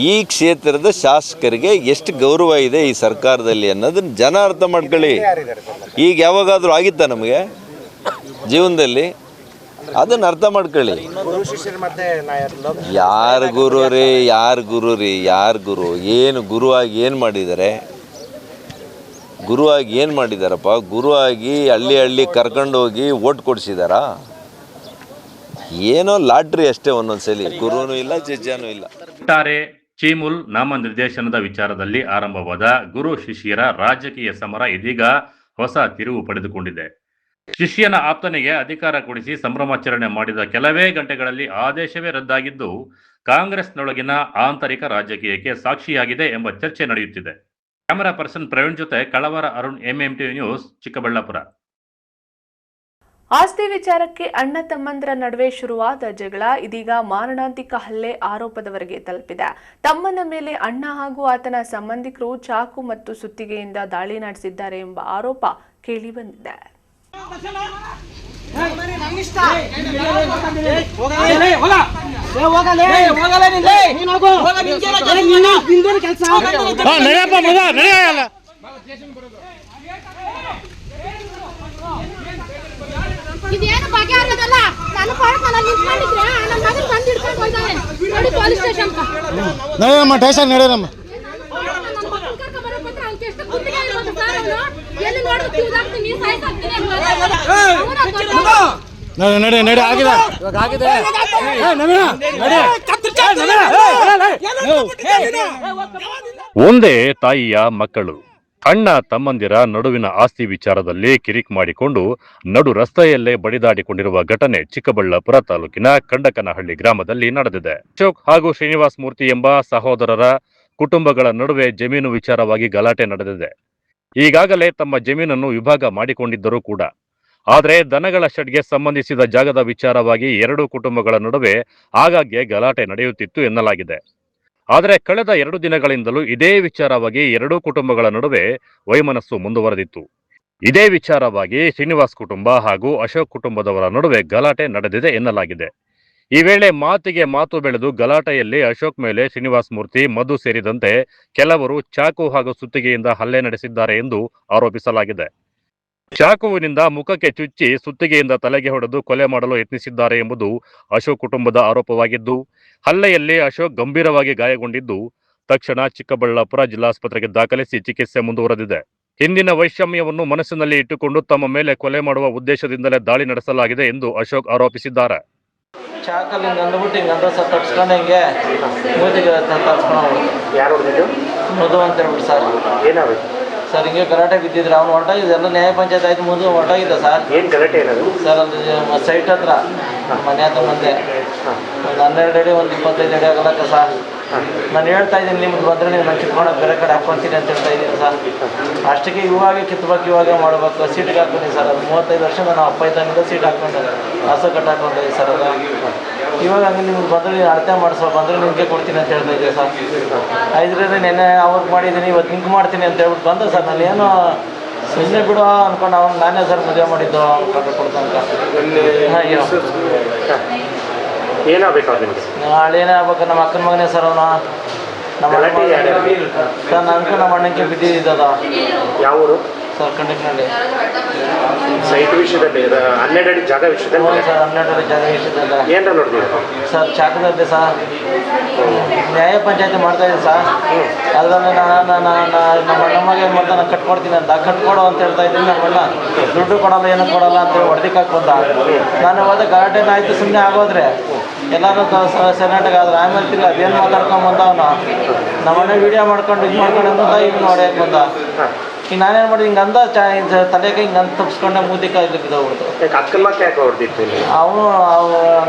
ಈ ಕ್ಷೇತ್ರದ ಶಾಸಕರಿಗೆ ಎಷ್ಟು ಗೌರವ ಇದೆ ಈ ಸರ್ಕಾರದಲ್ಲಿ ಅನ್ನೋದನ್ನ ಜನ ಅರ್ಥ ಮಾಡ್ಕೊಳ್ಳಿ. ಈಗ ಯಾವಾಗಾದರೂ ಆಗಿತ್ತಾ ನಮಗೆ ಜೀವನದಲ್ಲಿ? ಅದನ್ನು ಅರ್ಥ ಮಾಡ್ಕೊಳ್ಳಿ. ಯಾರು ಗುರು ರೀ, ಯಾರು ಗುರು ರೀ, ಯಾರು ಗುರು? ಏನು ಗುರುವಾಗಿ ಏನು ಮಾಡಿದ್ದಾರೆ? ಗುರುವಾಗಿ ಏನು ಮಾಡಿದಾರಪ್ಪ? ಗುರುವಾಗಿ ಹಳ್ಳಿ ಕರ್ಕೊಂಡೋಗಿ ಓಟ್ ಕೊಡಿಸಿದಾರಾ? ಏನೋ ಲಾಟ್ರಿ ಅಷ್ಟೇ ಒಂದೊಂದ್ಸಲಿ. ಗುರುನೂ ಇಲ್ಲ, ಜಜ್ಜಾನೂ ಇಲ್ಲ. ಒಟ್ಟಾರೆ ಚೀಮುಲ್ ನಾಮನಿರ್ದೇಶನದ ವಿಚಾರದಲ್ಲಿ ಆರಂಭವಾದ ಗುರು ಶಿಷ್ಯರ ರಾಜಕೀಯ ಸಮರ ಇದೀಗ ಹೊಸ ತಿರುವು ಪಡೆದುಕೊಂಡಿದೆ. ಶಿಷ್ಯನ ಆಪ್ತನಿಗೆ ಅಧಿಕಾರ ಕೊಡಿಸಿ ಸಂಭ್ರಮಾಚರಣೆ ಮಾಡಿದ ಕೆಲವೇ ಗಂಟೆಗಳಲ್ಲಿ ಆದೇಶವೇ ರದ್ದಾಗಿದ್ದು ಕಾಂಗ್ರೆಸ್ನೊಳಗಿನ ಆಂತರಿಕ ರಾಜಕೀಯಕ್ಕೆ ಸಾಕ್ಷಿಯಾಗಿದೆ ಎಂಬ ಚರ್ಚೆ ನಡೆಯುತ್ತಿದೆ. ಕ್ಯಾಮರಾ ಪರ್ಸನ್ ಪ್ರವೀಣ್ ಜೊತೆ ಕಳವರ ಅರುಣ್, MMT ನ್ಯೂಸ್, ಚಿಕ್ಕಬಳ್ಳಾಪುರ. ಆಸ್ತಿ ವಿಚಾರಕ್ಕೆ ಅಣ್ಣ ತಮ್ಮಂದರ ನಡುವೆ ಶುರುವಾದ ಜಗಳ ಇದೀಗ ಮಾರಣಾಂತಿಕ ಹಲ್ಲೆ ಆರೋಪದವರೆಗೆ ತಲುಪಿದೆ. ತಮ್ಮನ ಮೇಲೆ ಅಣ್ಣ ಹಾಗೂ ಆತನ ಸಂಬಂಧಿಕರು ಚಾಕು ಮತ್ತು ಸುತ್ತಿಗೆಯಿಂದ ದಾಳಿ ನಡೆಸಿದ್ದಾರೆ ಎಂಬ ಆರೋಪ ಕೇಳಿಬಂದಿದೆ. ಇದೇನು ಬಗೆ ಆಗೋದಲ್ಲ. ನಾನು ಪಾರ್ಕ್ನಲ್ಲಿ ನಿಂತ್ಕೊಂಡಿದ್ರೆ ನನ್ನ ಮಗನ ಬಂದು ಹಿಡ್ಕೊಂಡು ಹೋಯ್ತಾನೆ ನೋಡಿ ಪೊಲೀಸ್ ಸ್ಟೇಷನ್ ನಡೆಯಮ್ಮ ಸ್ಟೇಷನ್ ನಡೆಯಮ್ಮ. ನಡೆ ನಡೆ ಆಗಿದೆ ಆಗಿದೆ. ಒಂದೇ ತಾಯಿಯ ಮಕ್ಕಳು ಅಣ್ಣ ತಮ್ಮಂದಿರ ನಡುವಿನ ಆಸ್ತಿ ವಿಚಾರದಲ್ಲಿ ಕಿರಿಕ್ ಮಾಡಿಕೊಂಡು ನಡು ರಸ್ತೆಯಲ್ಲೇ ಬಡಿದಾಡಿಕೊಂಡಿರುವ ಘಟನೆ ಚಿಕ್ಕಬಳ್ಳಾಪುರ ತಾಲೂಕಿನ ಕಂಡಕನಹಳ್ಳಿ ಗ್ರಾಮದಲ್ಲಿ ನಡೆದಿದೆ. ಅಶೋಕ್ ಹಾಗೂ ಶ್ರೀನಿವಾಸ್ ಮೂರ್ತಿ ಎಂಬ ಸಹೋದರರ ಕುಟುಂಬಗಳ ನಡುವೆ ಜಮೀನು ವಿಚಾರವಾಗಿ ಗಲಾಟೆ ನಡೆದಿದೆ. ಈಗಾಗಲೇ ತಮ್ಮ ಜಮೀನನ್ನು ವಿಭಾಗ ಮಾಡಿಕೊಂಡಿದ್ದರೂ ಕೂಡ ಆದರೆ ದನಗಳ ಶೆಡ್ಗೆ ಸಂಬಂಧಿಸಿದ ಜಾಗದ ವಿಚಾರವಾಗಿ 2 ಕುಟುಂಬಗಳ ನಡುವೆ ಆಗಾಗ್ಗೆ ಗಲಾಟೆ ನಡೆಯುತ್ತಿತ್ತು ಎನ್ನಲಾಗಿದೆ. ಆದರೆ ಕಳೆದ 2 ದಿನಗಳಿಂದಲೂ ಇದೇ ವಿಚಾರವಾಗಿ 2 ಕುಟುಂಬಗಳ ನಡುವೆ ವೈಮನಸ್ಸು ಮುಂದುವರೆದಿತ್ತು. ಇದೇ ವಿಚಾರವಾಗಿ ಶ್ರೀನಿವಾಸ್ ಕುಟುಂಬ ಹಾಗೂ ಅಶೋಕ್ ಕುಟುಂಬದವರ ನಡುವೆ ಗಲಾಟೆ ನಡೆದಿದೆ ಎನ್ನಲಾಗಿದೆ. ಈ ವೇಳೆ ಮಾತಿಗೆ ಮಾತು ಬೆಳೆದು ಗಲಾಟೆಯಲ್ಲಿ ಅಶೋಕ್ ಮೇಲೆ ಶ್ರೀನಿವಾಸ್ ಮೂರ್ತಿ, ಮಧು ಸೇರಿದಂತೆ ಕೆಲವರು ಚಾಕು ಹಾಗೂ ಸುತ್ತಿಗೆಯಿಂದ ಹಲ್ಲೆ ನಡೆಸಿದ್ದಾರೆ ಎಂದು ಆರೋಪಿಸಲಾಗಿದೆ. ಚಾಕುವಿನಿಂದ ಮುಖಕ್ಕೆ ಚುಚ್ಚಿ ಸುತ್ತಿಗೆಯಿಂದ ತಲೆಗೆ ಹೊಡೆದು ಕೊಲೆ ಮಾಡಲು ಯತ್ನಿಸಿದ್ದಾರೆ ಎಂಬುದು ಅಶೋಕ್ ಕುಟುಂಬದ ಆರೋಪವಾಗಿದ್ದು, ಹಲ್ಲೆಯಲ್ಲಿ ಅಶೋಕ್ ಗಂಭೀರವಾಗಿ ಗಾಯಗೊಂಡಿದ್ದು ತಕ್ಷಣ ಚಿಕ್ಕಬಳ್ಳಾಪುರ ಜಿಲ್ಲಾಸ್ಪತ್ರೆಗೆ ದಾಖಲಿಸಿ ಚಿಕಿತ್ಸೆ ಮುಂದುವರೆದಿದೆ. ಹಿಂದಿನ ವೈಷಮ್ಯವನ್ನು ಮನಸ್ಸಿನಲ್ಲಿ ಇಟ್ಟುಕೊಂಡು ತಮ್ಮ ಮೇಲೆ ಕೊಲೆ ಮಾಡುವ ಉದ್ದೇಶದಿಂದಲೇ ದಾಳಿ ನಡೆಸಲಾಗಿದೆ ಎಂದು ಅಶೋಕ್ ಆರೋಪಿಸಿದ್ದಾರೆ. ಚಾಕಲ್ಲಿ ಹಿಂಗೆ ಅಂದ್ಬಿಟ್ಟು ಹಿಂಗೆ ಅಂದ ಸರ್ ತಪ್ಸ್ಕೊಂಡು ಹಿಂಗೆ ಮೂತಿಗೆ ತಪ್ಸ್ಕೊಂಡು ಯಾರು ಮಧು ಅಂತ ಹೇಳ್ಬಿಟ್ಟು ಸರ್. ಏನಾಗುತ್ತೆ ಸರ್? ಹಿಂಗೆ ಗಲಾಟೆ ಬಿದ್ದಿದ್ರು. ಅವ್ನು ಹೊರಟಾಗಿದ್ದ ಎಲ್ಲ ನ್ಯಾಯ ಪಂಚಾಯತ್ ಆಯ್ತು ಮುಂದೆ ಹೊರಟಾಗಿದ್ದ ಸರ್. ಏನು ಗಲಾಟೆ ಏನದು ಸರ್? ಅಲ್ಲಿ ಸೈಟ್ ಹತ್ರ ಮನೆ ಹತ್ರ ಮುಂದೆ ಒಂದು 12 ಅಡಿ ಒಂದು 25 ಅಡಿ ಆಗಲಕ್ಕ ಸರ್. ನಾನು ಹೇಳ್ತಾ ಇದ್ದೀನಿ ನಿಮ್ಗೆ ಬಂದರೆ ನೀವು ನಾನು ಕಿತ್ಕೊಂಡು ಬೇರೆ ಕಡೆ ಹಾಕ್ಕೊತೀನಿ ಅಂತ ಹೇಳ್ತಾ ಇದ್ದೀನಿ ಸರ್. ಅಷ್ಟಕ್ಕೆ ಇವಾಗ ಕಿತ್ಬೇಕು, ಇವಾಗ ಮಾಡ್ಬೇಕು. ಸೀಟ್ಗೆ ಹಾಕ್ತೀನಿ ಸರ್. ಅದು 35 ವರ್ಷ ನಾನು ಅಪ್ಪ ಇದ್ದಾಗಿಂದ ಸೀಟ್ ಹಾಕ್ಕೊಂಡು ಹಸ ಕಟ್ಟು ಹಾಕೊಂಡಿದ್ದೆ ಸರ್. ಅದು ಇವಾಗ ಹಂಗೆ ನಿಮ್ಗೆ ಬಂದರೆ ನೀನು ಅಳತೆ ಮಾಡಿಸೋ ಬಂದರೆ ನಿಮಗೆ ಕೊಡ್ತೀನಿ ಅಂತ ಹೇಳ್ತಾ ಇದ್ದೆ ಸರ್. ಐದರಲ್ಲಿ ನೆನ್ನೆ ಅವ್ರಿಗೆ ಮಾಡಿದ್ದೀನಿ, ಇವತ್ತು ನಿಂಗೆ ಮಾಡ್ತೀನಿ ಅಂತ ಹೇಳ್ಬಿಟ್ಟು ಬಂದೆ ಸರ್. ನಾನು ಏನೋ ಸುಮ್ಮನೆ ಬಿಡು ಅಂದ್ಕೊಂಡು ಅವ್ನು ನಾನೇ ಸರ್ ಮದುವೆ ಮಾಡಿದ್ದು ಅವ್ನು ಕೊಡ್ತಂಕ. ಅಯ್ಯೋ ಏನಾಗಬೇಕಾದ್ರೆ ನಿಮಗೆ? ನಾಳೇನೇ ಆಗ್ಬೇಕು. ನಮ್ಮ ಅಕ್ಕನ ಮಗನೇ ಸರ್ ಅವನು. ನಮ್ಮ ಸರ್ ನನಗೂ ನಮ್ಮ ಅಣ್ಣಕ್ಕೆ ಬಿದ್ದಿದ್ದದ. ಯಾವ ಊರು ಸರ್? ಕಂಡಕ್ನಲ್ಲಿ ಸೈಟ್ ವಿಷಯದಲ್ಲಿ 12 ಅಡಿ ಜಾಗ ವಿಷಯದಲ್ಲಿ ಸರ್. 12 ಅಡಿ ಜಾಗ ವಿಷಯದಲ್ಲ ಏನಾರ ನೋಡಿದ್ವಿ ಸರ್? ಚಾಕದಲ್ಲಿ ಸರ್ ನ್ಯಾಯ ಪಂಚಾಯತಿ ಮಾಡ್ತಾಯಿದ್ದೆ ಸರ್. ಅದರಲ್ಲಿ ನಮ್ಮ ಅಣ್ಣಮ್ಮಗೆ ಏನು ಮಾಡ್ತಾ ನಾನು ಕಟ್ಕೊಡ್ತೀನಿ ಅಂತ ಕಟ್ಕೊಡು ಅಂತ ಹೇಳ್ತಾ ಇದ್ದೀನಿ. ನಮ್ಮ ಅಣ್ಣ ದುಡ್ಡು ಕೊಡಲ್ಲ, ಏನೂ ಕೊಡಲ್ಲ ಅಂತೇಳಿ ಹೊಡೆದಿಕ್ಕೆ ಬಂದ. ನಾನು ಹೋದ ಗಲಾಟೆನ ಆಯಿತು, ಸುಮ್ಮನೆ ಆಗೋದ್ರೆ ಎಲ್ಲರೂ ಸೆನೆಟ್ಗೆ ಆದ್ರೆ ಆಮೇಲೆ ತಿಲ್ಲ ಅದೇನು ಮಾತಾಡ್ಕೊಂಬಂದ ಅವನು. ನಮ್ಮ ಅಣ್ಣ ವೀಡಿಯೋ ಮಾಡ್ಕೊಂಡು ಇದು ಮಾಡ್ಕೊಂಡು ಅಂತ ಈಗ ಹೊಡೆಯಕ್ಕೆ ಬಂದ. ಈಗ ನಾನೇನು ಮಾಡಿದೆ ಹಿಂಗೆ ಅಂದ ತಲೆಗೆ ಹಿಂಗೆ ಅಂತ ತಪ್ಪಿಸ್ಕೊಂಡೆ ಮೂತಿಕ ಇಲ್ಲಿ ಬಿದ್ದೋಗ್ಬಿಡ್ತು. ಅಕ್ಕಲ್ಮಕ್ಕೆ ಯಾಕೆ ಹೊಡೆದಿತ್ತು? ಅವನು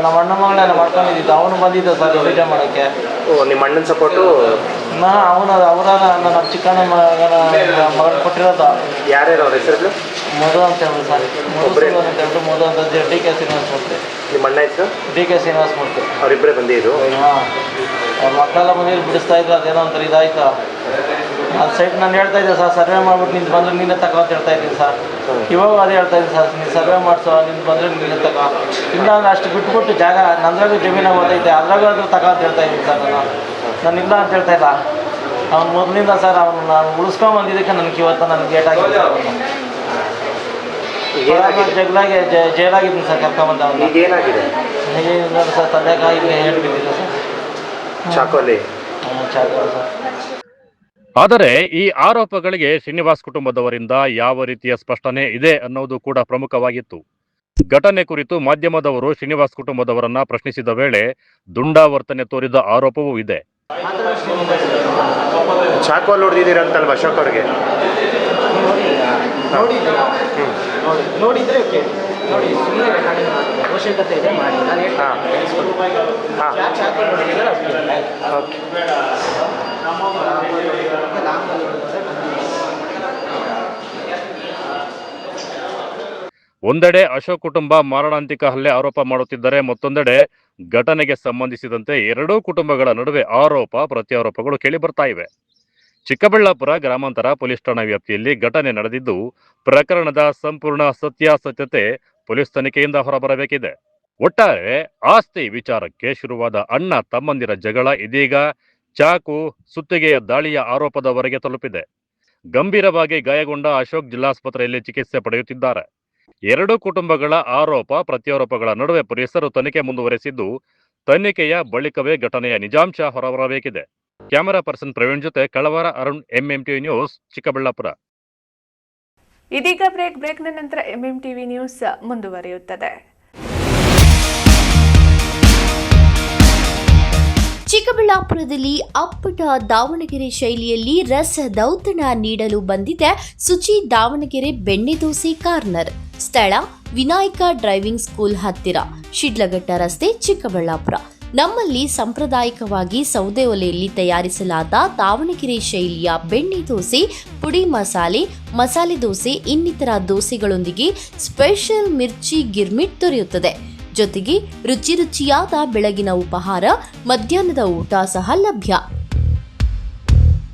ನಮ್ಮ ಅಣ್ಣ ಮಗಳೆಲ್ಲ ಮಾಡ್ಕೊಂಡಿದ್ದು, ಅವನು ಬಂದಿದ್ದ ಸರ್ ವಿಡಿಯೋ ಮಾಡೋಕ್ಕೆ. ನಿಮ್ಮ ಅಣ್ಣನ ಸಪೋರ್ಟು? ಅವರ ನಮ್ಮ ಚಿಕ್ಕಣ್ಣ ಮಗಳು ಕೊಟ್ಟಿರೋದು. ಯಾರ್ಯಾರು ಅವ್ರ ಹೆಸರು? ಮಧು ಅಂತ ಹೇಳಿ ಸರ್, ಮಧು ಅಂತ ಡಿ ಕೆ ಶ್ರೀನಿವಾಸ ಮೂರ್ತಿ. ನಿಮ್ಮ ಅಣ್ಣ ಹೆಸರು? D K Srinivasa Murthy. ಅವರಿಬ್ಬರೇ ಬಂದಿದ್ರು? ಹಾಂ, ಮಕ್ಕಳೆಲ್ಲ ಬಂದಿದ್ದು ಬಿಡಿಸ್ತಾ ಇದ್ರು, ಅದೇನೋ ಒಂಥರ ಇದಾಯ್ತು. ಅದು ಸೈಟ್ ನಾನು ಹೇಳ್ತಾ ಇದ್ದೆ ಸರ್, ಸರ್ವೆ ಮಾಡ್ಬಿಟ್ಟು ನಿಂತು ಬಂದರೆ ನೀನೇ ತಗೋ ಅಂತ ಹೇಳ್ತಾ ಇದ್ದೀನಿ ಸರ್. ಇವಾಗ ಅದೇ ಹೇಳ್ತಾ ಇದ್ದೀನಿ ಸರ್, ನೀನು ಸರ್ವೆ ಮಾಡಿಸೋ, ನಿಂತು ಬಂದರೆ ನೀನೇ ತಗೋ. ಇಲ್ಲ ಅಂದ್ರೆ ಅಷ್ಟು ಬಿಟ್ಬಿಟ್ಟು ಜಾಗ ನಂದ್ರಾಗೂ ಜಮೀನಾಗ ಓದೈತೆ, ಅದ್ರಾಗೂ ಅದು ತಗೋ ಅಂತ ಹೇಳ್ತಾ ಇದ್ದೀನಿ ಸರ್. ನಾನು ಇಲ್ಲ ಅಂತ ಹೇಳ್ತಾ ಇಲ್ಲ. ಅವ್ನು ಮೊದಲಿಂದ ಸರ್ ಅವನು ನಾನು ಉಳಿಸ್ಕೊಂಬಂದಿದ್ದಕ್ಕೆ ನನಗೆ ಇವತ್ತು ನನಗೆ ಗೇಟ್ ಆಗಿದೆ ಸರ್. ಜಗ್ಲಾಗೆ ಜೈಲಾಗಿದ್ದೀನಿ ಸರ್, ಕರ್ಕೊಂಬಂದ ಅವನು. ಏನಾಗಿದೆ ಸರ್? ತಂದೆಕಾಯಿ ಇಲ್ಲಿ ಹೇಳಿ ಬಿದ್ದಿದೆ ಸರ್, ಚಾಕೋಲಿ. ಚಾಕೋಲಿ ಸರ್. ಆದರೆ ಈ ಆರೋಪಗಳಿಗೆ ಶ್ರೀನಿವಾಸ್ ಕುಟುಂಬದವರಿಂದ ಯಾವ ರೀತಿಯ ಸ್ಪಷ್ಟನೆ ಇದೆ ಅನ್ನೋದು ಕೂಡ ಪ್ರಮುಖವಾಗಿತ್ತು. ಘಟನೆ ಕುರಿತು ಮಾಧ್ಯಮದವರು ಶ್ರೀನಿವಾಸ್ ಕುಟುಂಬದವರನ್ನ ಪ್ರಶ್ನಿಸಿದ ವೇಳೆ ದುಂಡಾವರ್ತನೆ ತೋರಿದ ಆರೋಪವೂ ಇದೆ. ಚಾಕೋಲ್ ಹೊಡೆದಿದ್ದೀರಂತಲ್ವ ಅಶೋಕ್ ಅವ್ರಿಗೆ? ನೋಡಿದ್ರೆ ನೋಡಿ, ಸುಮ್ಮನೆ ಅವಶ್ಯಕತೆ ಇದೆ ಮಾಡಿ. ಒಂದೆಡೆ ಅಶೋಕ್ ಕುಟುಂಬ ಮಾರಣಾಂತಿಕ ಹಲ್ಲೆ ಆರೋಪ ಮಾಡುತ್ತಿದ್ದರೆ, ಮತ್ತೊಂದೆಡೆ ಘಟನೆಗೆ ಸಂಬಂಧಿಸಿದಂತೆ ಎರಡೂ ಕುಟುಂಬಗಳ ನಡುವೆ ಆರೋಪ ಪ್ರತ್ಯಾರೋಪಗಳು ಕೇಳಿಬರ್ತಾ ಇವೆ. ಚಿಕ್ಕಬಳ್ಳಾಪುರ ಗ್ರಾಮಾಂತರ ಪೊಲೀಸ್ ಠಾಣಾ ವ್ಯಾಪ್ತಿಯಲ್ಲಿ ಘಟನೆ ನಡೆದಿದ್ದು, ಪ್ರಕರಣದ ಸಂಪೂರ್ಣ ಸತ್ಯಾಸತ್ಯತೆ ಪೊಲೀಸ್ ತನಿಖೆಯಿಂದ ಹೊರಬರಬೇಕಿದೆ. ಒಟ್ಟಾರೆ ಆಸ್ತಿ ವಿಚಾರಕ್ಕೆ ಶುರುವಾದ ಅಣ್ಣ ತಮ್ಮಂದಿರ ಜಗಳ ಇದೀಗ ಚಾಕು, ಸುತ್ತಿಗೆಯ ದಾಳಿಯ ಆರೋಪದವರೆಗೆ ತಲುಪಿದೆ. ಗಂಭೀರವಾಗಿ ಗಾಯಗೊಂಡ ಅಶೋಕ್ ಜಿಲ್ಲಾಸ್ಪತ್ರೆಯಲ್ಲಿ ಚಿಕಿತ್ಸೆ ಪಡೆಯುತ್ತಿದ್ದಾರೆ. ಎರಡೂ ಕುಟುಂಬಗಳ ಆರೋಪ ಪ್ರತ್ಯಾರೋಪಗಳ ನಡುವೆ ಪೊಲೀಸರು ತನಿಖೆ ಮುಂದುವರೆಸಿದ್ದು, ತನಿಖೆಯ ಬಳಿಕವೇ ಘಟನೆಯ ನಿಜಾಂಶ ಹೊರಬರಬೇಕಿದೆ. ಕ್ಯಾಮೆರಾ ಪರ್ಸನ್ ಪ್ರವೀಣ್ ಜೊತೆ ಕಳವಾರ ಅರುಣ್, MMTV ನ್ಯೂಸ್, ಚಿಕ್ಕಬಳ್ಳಾಪುರ. ಇದೀಗ ಬ್ರೇಕ್ನ ನಂತರ MMTV ನ್ಯೂಸ್ ಮುಂದುವರಿಯುತ್ತದೆ. ಚಿಕ್ಕಬಳ್ಳಾಪುರದಲ್ಲಿ ಅಪ್ಪಟ ದಾವಣಗೆರೆ ಶೈಲಿಯಲ್ಲಿ ರಸದೌತಣ ನೀಡಲು ಬಂದಿದೆ ಸುಚಿ ದಾವಣಗೆರೆ ಬೆಣ್ಣೆ ದೋಸೆ ಕಾರ್ನರ್. ಸ್ಥಳ ವಿನಾಯಕ ಡ್ರೈವಿಂಗ್ ಸ್ಕೂಲ್ ಹತ್ತಿರ, ಶಿಡ್ಲಘಟ್ಟ ರಸ್ತೆ, ಚಿಕ್ಕಬಳ್ಳಾಪುರ. ನಮ್ಮಲ್ಲಿ ಸಾಂಪ್ರದಾಯಿಕವಾಗಿ ಸೌದೆ ಒಲೆಯಲ್ಲಿ ತಯಾರಿಸಲಾದ ದಾವಣಗೆರೆ ಶೈಲಿಯ ಬೆಣ್ಣೆ ದೋಸೆ, ಪುಡಿ ಮಸಾಲೆ, ಮಸಾಲೆ ದೋಸೆ ಇನ್ನಿತರ ದೋಸೆಗಳೊಂದಿಗೆ ಸ್ಪೆಷಲ್ ಮಿರ್ಚಿ ಗಿರ್ಮಿಟ್ ದೊರೆಯುತ್ತದೆ. ಜೊತೆಗೆ ರುಚಿ ರುಚಿಯಾದ ಬೆಳಗಿನ ಉಪಹಾರ, ಮಧ್ಯಾಹ್ನದ ಊಟ ಸಹ ಲಭ್ಯ.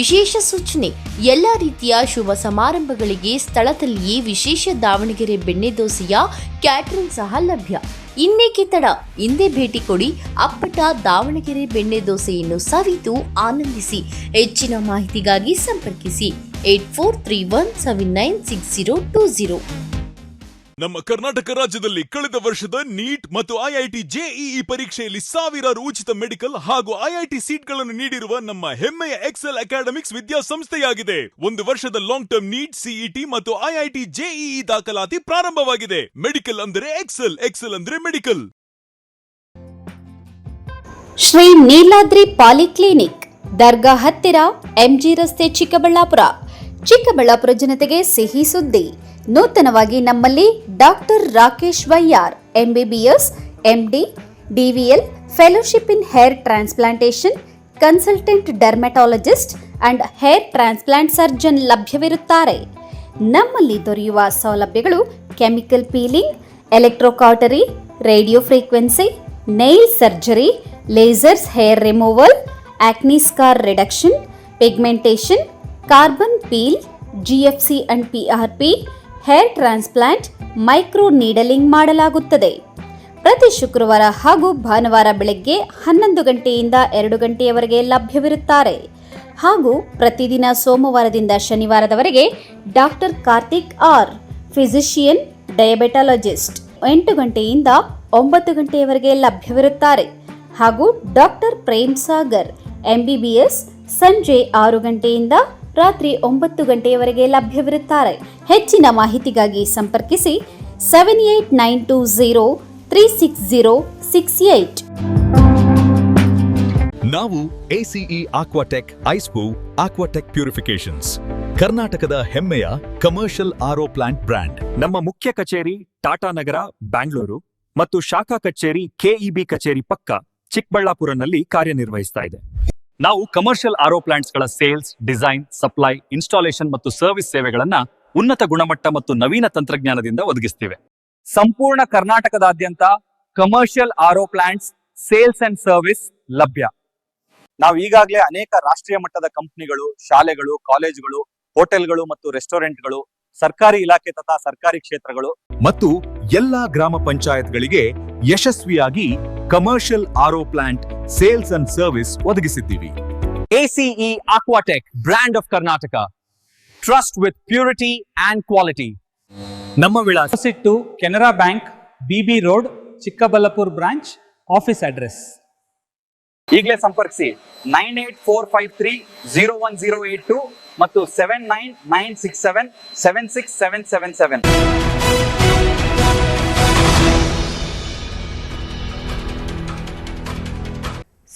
ವಿಶೇಷ ಸೂಚನೆ: ಎಲ್ಲ ರೀತಿಯ ಶುಭ ಸಮಾರಂಭಗಳಿಗೆ ಸ್ಥಳದಲ್ಲಿಯೇ ವಿಶೇಷ ದಾವಣಗೆರೆ ಬೆಣ್ಣೆ ದೋಸೆಯ ಕ್ಯಾಟರಿಂಗ್ ಸಹ ಲಭ್ಯ. ಇನ್ನೇಕೆ ತಡ, ಹಿಂದೆ ಭೇಟಿ ಕೊಡಿ. ಅಪ್ಪಟ ದಾವಣಗೆರೆ ಬೆಣ್ಣೆ ದೋಸೆಯನ್ನು ಸವಿದು ಆನಂದಿಸಿ. ಹೆಚ್ಚಿನ ಮಾಹಿತಿಗಾಗಿ ಸಂಪರ್ಕಿಸಿ 8431796020. ನಮ್ಮ ಕರ್ನಾಟಕ ರಾಜ್ಯದಲ್ಲಿ ಕಳೆದ ವರ್ಷದ ನೀಟ್ ಮತ್ತು IIT JEE ಪರೀಕ್ಷೆಯಲ್ಲಿ ಸಾವಿರಾರು ಉಚಿತ ಮೆಡಿಕಲ್ ಹಾಗೂ IIT ಸೀಟ್ಗಳನ್ನು ನೀಡಿರುವ ನಮ್ಮ ಹೆಮ್ಮೆಯ ಎಕ್ಸೆಲ್ ಅಕಾಡೆಮಿಕ್ಸ್ ವಿದ್ಯಾಸಂಸ್ಥೆಯಾಗಿದೆ. ಒಂದು ವರ್ಷದ ಲಾಂಗ್ ಟರ್ಮ್ ನೀಟ್, CET ಮತ್ತು IIT JEE ದಾಖಲಾತಿ ಪ್ರಾರಂಭವಾಗಿದೆ. ಮೆಡಿಕಲ್ ಅಂದರೆ ಎಕ್ಸೆಲ್, ಎಕ್ಸೆಲ್ ಅಂದರೆ ಮೆಡಿಕಲ್. ಶ್ರೀ ನೀಲಾದ್ರಿ ಪಾಲಿಕ್ಲಿನಿಕ್, ದರ್ಗಾ ಹತ್ತಿರ, MG ರಸ್ತೆ, ಚಿಕ್ಕಬಳ್ಳಾಪುರ. ಚಿಕ್ಕಬಳ್ಳಾಪುರ ಜನತೆಗೆ ಸಿಹಿ ಸುದ್ದಿ. ನೂತನವಾಗಿ ನಮ್ಮಲ್ಲಿ ಡಾಕ್ಟರ್ ರಾಕೇಶ್ ವೈಯಾರ್ MBBS, MD, DVL, fellowship in hair transplantation, consultant dermatologist and hair transplant surgeon ಲಭ್ಯವಿರುತ್ತಾರೆ. ನಮ್ಮಲ್ಲಿ ದೊರೆಯುವ ಸೌಲಭ್ಯಗಳು chemical peeling, electrocautery, radio frequency, nail surgery, lasers hair removal, acne scar reduction, pigmentation, carbon peel, GFC and PRP, hair transplant, micro needling ಮಾಡಲಾಗುತ್ತದೆ. ಪ್ರತಿ ಶುಕ್ರವಾರ ಹಾಗೂ ಭಾನುವಾರ ಬೆಳಗ್ಗೆ 11 ಗಂಟೆಯಿಂದ 2 ಗಂಟೆಯವರೆಗೆ ಲಭ್ಯವಿರುತ್ತಾರೆ. ಹಾಗೂ ಪ್ರತಿದಿನ ಸೋಮವಾರದಿಂದ ಶನಿವಾರದವರೆಗೆ ಡಾಕ್ಟರ್ ಕಾರ್ತಿಕ್ R, ಫಿಸಿಷಿಯನ್, ಡಯಾಬೆಟಾಲಜಿಸ್ಟ್ 8 ಗಂಟೆಯಿಂದ 9 ಗಂಟೆಯವರೆಗೆ ಲಭ್ಯವಿರುತ್ತಾರೆ. ಹಾಗೂ ಡಾಕ್ಟರ್ ಪ್ರೇಮ್ ಸಾಗರ್ MBBS ಸಂಜೆ 6 ಗಂಟೆಯಿಂದ ರಾತ್ರಿ 9 ಗಂಟೆಯವರೆಗೆ ಲಭ್ಯವಿರುತ್ತಾರೆ. ಹೆಚ್ಚಿನ ಮಾಹಿತಿಗಾಗಿ ಸಂಪರ್ಕಿಸಿ 7892036068. ನಾವು ACE Aquatech Ice Pool Aquatech Purifications ಕರ್ನಾಟಕದ ಹೆಮ್ಮೆಯ ಕಮರ್ಷಿಯಲ್ ಆರ್ಒ ಪ್ಲಾಂಟ್ ಬ್ರ್ಯಾಂಡ್. ನಮ್ಮ ಮುಖ್ಯ ಕಚೇರಿ ಟಾಟಾ ನಗರ, ಬ್ಯಾಂಗ್ಳೂರು ಮತ್ತು ಶಾಖಾ ಕಚೇರಿ ಕೆಇಬಿ ಕಚೇರಿ ಪಕ್ಕ ಚಿಕ್ಕಬಳ್ಳಾಪುರನಲ್ಲಿ ಕಾರ್ಯನಿರ್ವಹಿಸ್ತಾ ಇದೆ. ನಾವು ಕಮರ್ಷಿಯಲ್ ಆರ್ಒ ಪ್ಲಾಂಟ್ಸ್ಗಳ ಸೇಲ್ಸ್, ಡಿಸೈನ್, ಸಪ್ಲೈ, ಇನ್ಸ್ಟಾಲೇಷನ್ ಮತ್ತು ಸರ್ವಿಸ್ ಸೇವೆಗಳನ್ನ ಉನ್ನತ ಗುಣಮಟ್ಟ ಮತ್ತು ನವೀನ ತಂತ್ರಜ್ಞಾನದಿಂದ ಒದಗಿಸ್ತಿವೆ. ಸಂಪೂರ್ಣ ಕರ್ನಾಟಕದಾದ್ಯಂತ commercial RO plants sales and service ಲಭ್ಯ. ನಾವು ಈಗಾಗಲೇ ಅನೇಕ ರಾಷ್ಟ್ರೀಯ ಮಟ್ಟದ ಕಂಪನಿಗಳು, ಶಾಲೆಗಳು, ಕಾಲೇಜುಗಳು, ಹೋಟೆಲ್ಗಳು ಮತ್ತು ರೆಸ್ಟೋರೆಂಟ್ಗಳು, ಸರ್ಕಾರಿ ಇಲಾಖೆ ತಥಾ ಸರ್ಕಾರಿ ಕ್ಷೇತ್ರಗಳು ಮತ್ತು ಎಲ್ಲಾ ಗ್ರಾಮ ಪಂಚಾಯತ್ಗಳಿಗೆ ಯಶಸ್ವಿಯಾಗಿ commercial RO plant sales and service ಒದಗಿಸಿದ್ದೀವಿ. ACE Aquatech, brand of Karnataka. Trust with purity and quality. ನಮ್ಮ ವಿಳಾಸ to Canara bank, BB road, Chikkaballapur branch. Office address ಈಗಲೇ ಸಂಪರ್ಕಿಸಿ 9845301082 ಮತ್ತು 7996776777.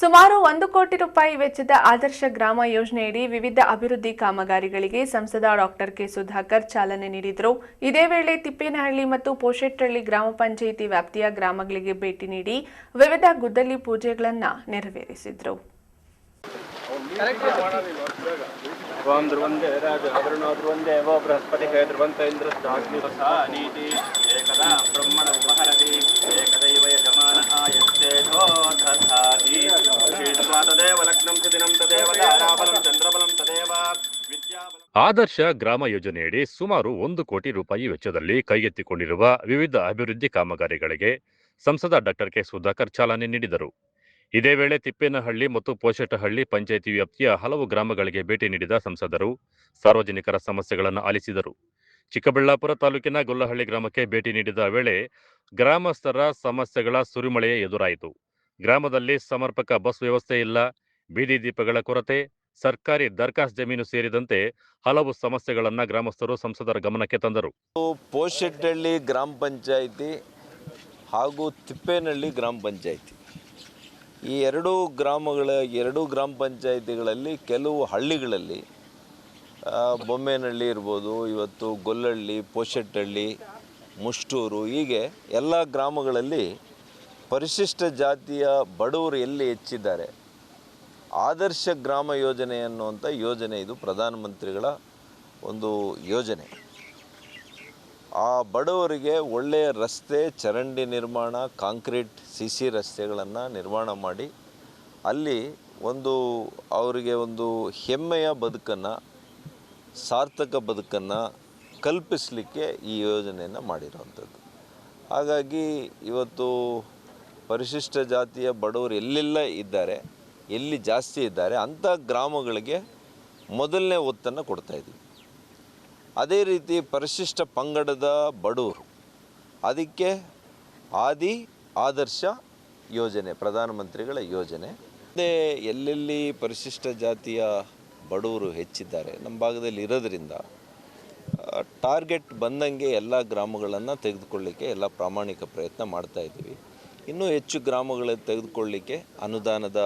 ಸುಮಾರು 1 ಕೋಟಿ ರೂಪಾಯಿ ವೆಚ್ಚದ ಆದರ್ಶ ಗ್ರಾಮ ಯೋಜನೆಯಡಿ ವಿವಿಧ ಅಭಿವೃದ್ಧಿ ಕಾಮಗಾರಿಗಳಿಗೆ ಸಂಸದ ಡಾಕ್ಟರ್ ಕೆ ಸುಧಾಕರ್ ಚಾಲನೆ ನೀಡಿದರು. ಇದೇ ವೇಳೆ ತಿಪ್ಪೇನಹಳ್ಳಿ ಮತ್ತು ಪೋಷೆಟ್ಟಹಳ್ಳಿ ಗ್ರಾಮ ಪಂಚಾಯಿತಿ ವ್ಯಾಪ್ತಿಯ ಗ್ರಾಮಗಳಿಗೆ ಭೇಟಿ ನೀಡಿ ವಿವಿಧ ಗುದ್ದಲಿ ಪೂಜೆಗಳನ್ನು ನೆರವೇರಿಸಿದರು. ಆದರ್ಶ ಗ್ರಾಮ ಯೋಜನೆಯಡಿ ಸುಮಾರು 1 ಕೋಟಿ ರೂಪಾಯಿ ವೆಚ್ಚದಲ್ಲಿ ಕೈಗೆತ್ತಿಕೊಂಡಿರುವ ವಿವಿಧ ಅಭಿವೃದ್ಧಿ ಕಾಮಗಾರಿಗಳಿಗೆ ಸಂಸದ ಡಾಕ್ಟರ್ ಕೆ ಸುಧಾಕರ್ ಚಾಲನೆ ನೀಡಿದರು. ಇದೇ ವೇಳೆ ತಿಪ್ಪೇನಹಳ್ಳಿ ಮತ್ತು ಪೋಷೆಟ್ಟಹಳ್ಳಿ ಪಂಚಾಯಿತಿ ವ್ಯಾಪ್ತಿಯ ಹಲವು ಗ್ರಾಮಗಳಿಗೆ ಭೇಟಿ ನೀಡಿದ ಸಂಸದರು ಸಾರ್ವಜನಿಕರ ಸಮಸ್ಯೆಗಳನ್ನು ಆಲಿಸಿದರು. ಚಿಕ್ಕಬಳ್ಳಾಪುರ ತಾಲೂಕಿನ ಗೊಲ್ಲಹಳ್ಳಿ ಗ್ರಾಮಕ್ಕೆ ಭೇಟಿ ನೀಡಿದ ವೇಳೆ ಗ್ರಾಮಸ್ಥರ ಸಮಸ್ಯೆಗಳ ಸುರಿಮಳೆಯೇ ಎದುರಾಯಿತು. ಗ್ರಾಮದಲ್ಲಿ ಸಮರ್ಪಕ ಬಸ್ ವ್ಯವಸ್ಥೆ ಇಲ್ಲ, ಬೀದಿ ದೀಪಗಳ ಕೊರತೆ, ಸರ್ಕಾರಿ ದರ್ಖಾಸ್ ಜಮೀನು ಸೇರಿದಂತೆ ಹಲವು ಸಮಸ್ಯೆಗಳನ್ನು ಗ್ರಾಮಸ್ಥರು ಸಂಸದರ ಗಮನಕ್ಕೆ ತಂದರು. ಪೋಷೆಟ್ಟಹಳ್ಳಿ ಗ್ರಾಮ ಪಂಚಾಯಿತಿ ಹಾಗೂ ತಿಪ್ಪೇನಹಳ್ಳಿ ಗ್ರಾಮ ಪಂಚಾಯಿತಿ ಈ ಎರಡೂ ಗ್ರಾಮ ಪಂಚಾಯಿತಿಗಳಲ್ಲಿ ಕೆಲವು ಹಳ್ಳಿಗಳಲ್ಲಿ ಬೊಮ್ಮೇನಹಳ್ಳಿ ಇರ್ಬೋದು, ಇವತ್ತು ಗೊಲ್ಲಹಳ್ಳಿ, ಪೋಷೆಟ್ಟಹಳ್ಳಿ, ಮುಷ್ಟೂರು, ಹೀಗೆ ಎಲ್ಲ ಗ್ರಾಮಗಳಲ್ಲಿ ಪರಿಶಿಷ್ಟ ಜಾತಿಯ ಬಡವರು ಎಲ್ಲಿ ಹೆಚ್ಚಿದ್ದಾರೆ, ಆದರ್ಶ ಗ್ರಾಮ ಯೋಜನೆ ಅನ್ನುವಂಥ ಯೋಜನೆ ಇದು ಪ್ರಧಾನಮಂತ್ರಿಗಳ ಒಂದು ಯೋಜನೆ. ಆ ಬಡವರಿಗೆ ಒಳ್ಳೆಯ ರಸ್ತೆ, ಚರಂಡಿ ನಿರ್ಮಾಣ, ಕಾಂಕ್ರೀಟ್ CC ರಸ್ತೆಗಳನ್ನು ನಿರ್ಮಾಣ ಮಾಡಿ ಅಲ್ಲಿ ಅವರಿಗೆ ಒಂದು ಹೆಮ್ಮೆಯ ಬದುಕನ್ನು, ಸಾರ್ಥಕ ಬದುಕನ್ನು ಕಲ್ಪಿಸಲಿಕ್ಕೆ ಈ ಯೋಜನೆಯನ್ನು ಮಾಡಿರುವಂಥದ್ದು. ಹಾಗಾಗಿ ಇವತ್ತು ಪರಿಶಿಷ್ಟ ಜಾತಿಯ ಬಡವರು ಎಲ್ಲೆಲ್ಲ ಇದ್ದಾರೆ, ಎಲ್ಲಿ ಜಾಸ್ತಿ ಇದ್ದಾರೆ ಅಂಥ ಗ್ರಾಮಗಳಿಗೆ ಮೊದಲನೇ ಒತ್ತನ್ನು ಕೊಡ್ತಾಯಿದ್ದೀವಿ. ಅದೇ ರೀತಿ ಪರಿಶಿಷ್ಟ ಪಂಗಡದ ಬಡವರು, ಅದಕ್ಕೆ ಆದರ್ಶ ಯೋಜನೆ, ಪ್ರಧಾನಮಂತ್ರಿಗಳ ಯೋಜನೆ. ಅದೇ ಎಲ್ಲೆಲ್ಲಿ ಪರಿಶಿಷ್ಟ ಜಾತಿಯ ಬಡವರು ಹೆಚ್ಚಿದ್ದಾರೆ ನಮ್ಮ ಭಾಗದಲ್ಲಿ ಇರೋದರಿಂದ ಟಾರ್ಗೆಟ್ ಬಂದಂಗೆ ಎಲ್ಲ ಗ್ರಾಮಗಳನ್ನು ತೆಗೆದುಕೊಳ್ಳಿಕ್ಕೆ ಎಲ್ಲ ಪ್ರಾಮಾಣಿಕ ಪ್ರಯತ್ನ ಮಾಡ್ತಾಯಿದ್ದೀವಿ. ಇನ್ನೂ ಹೆಚ್ಚು ಗ್ರಾಮಗಳನ್ನು ತೆಗೆದುಕೊಳ್ಳಿಕ್ಕೆ ಅನುದಾನದ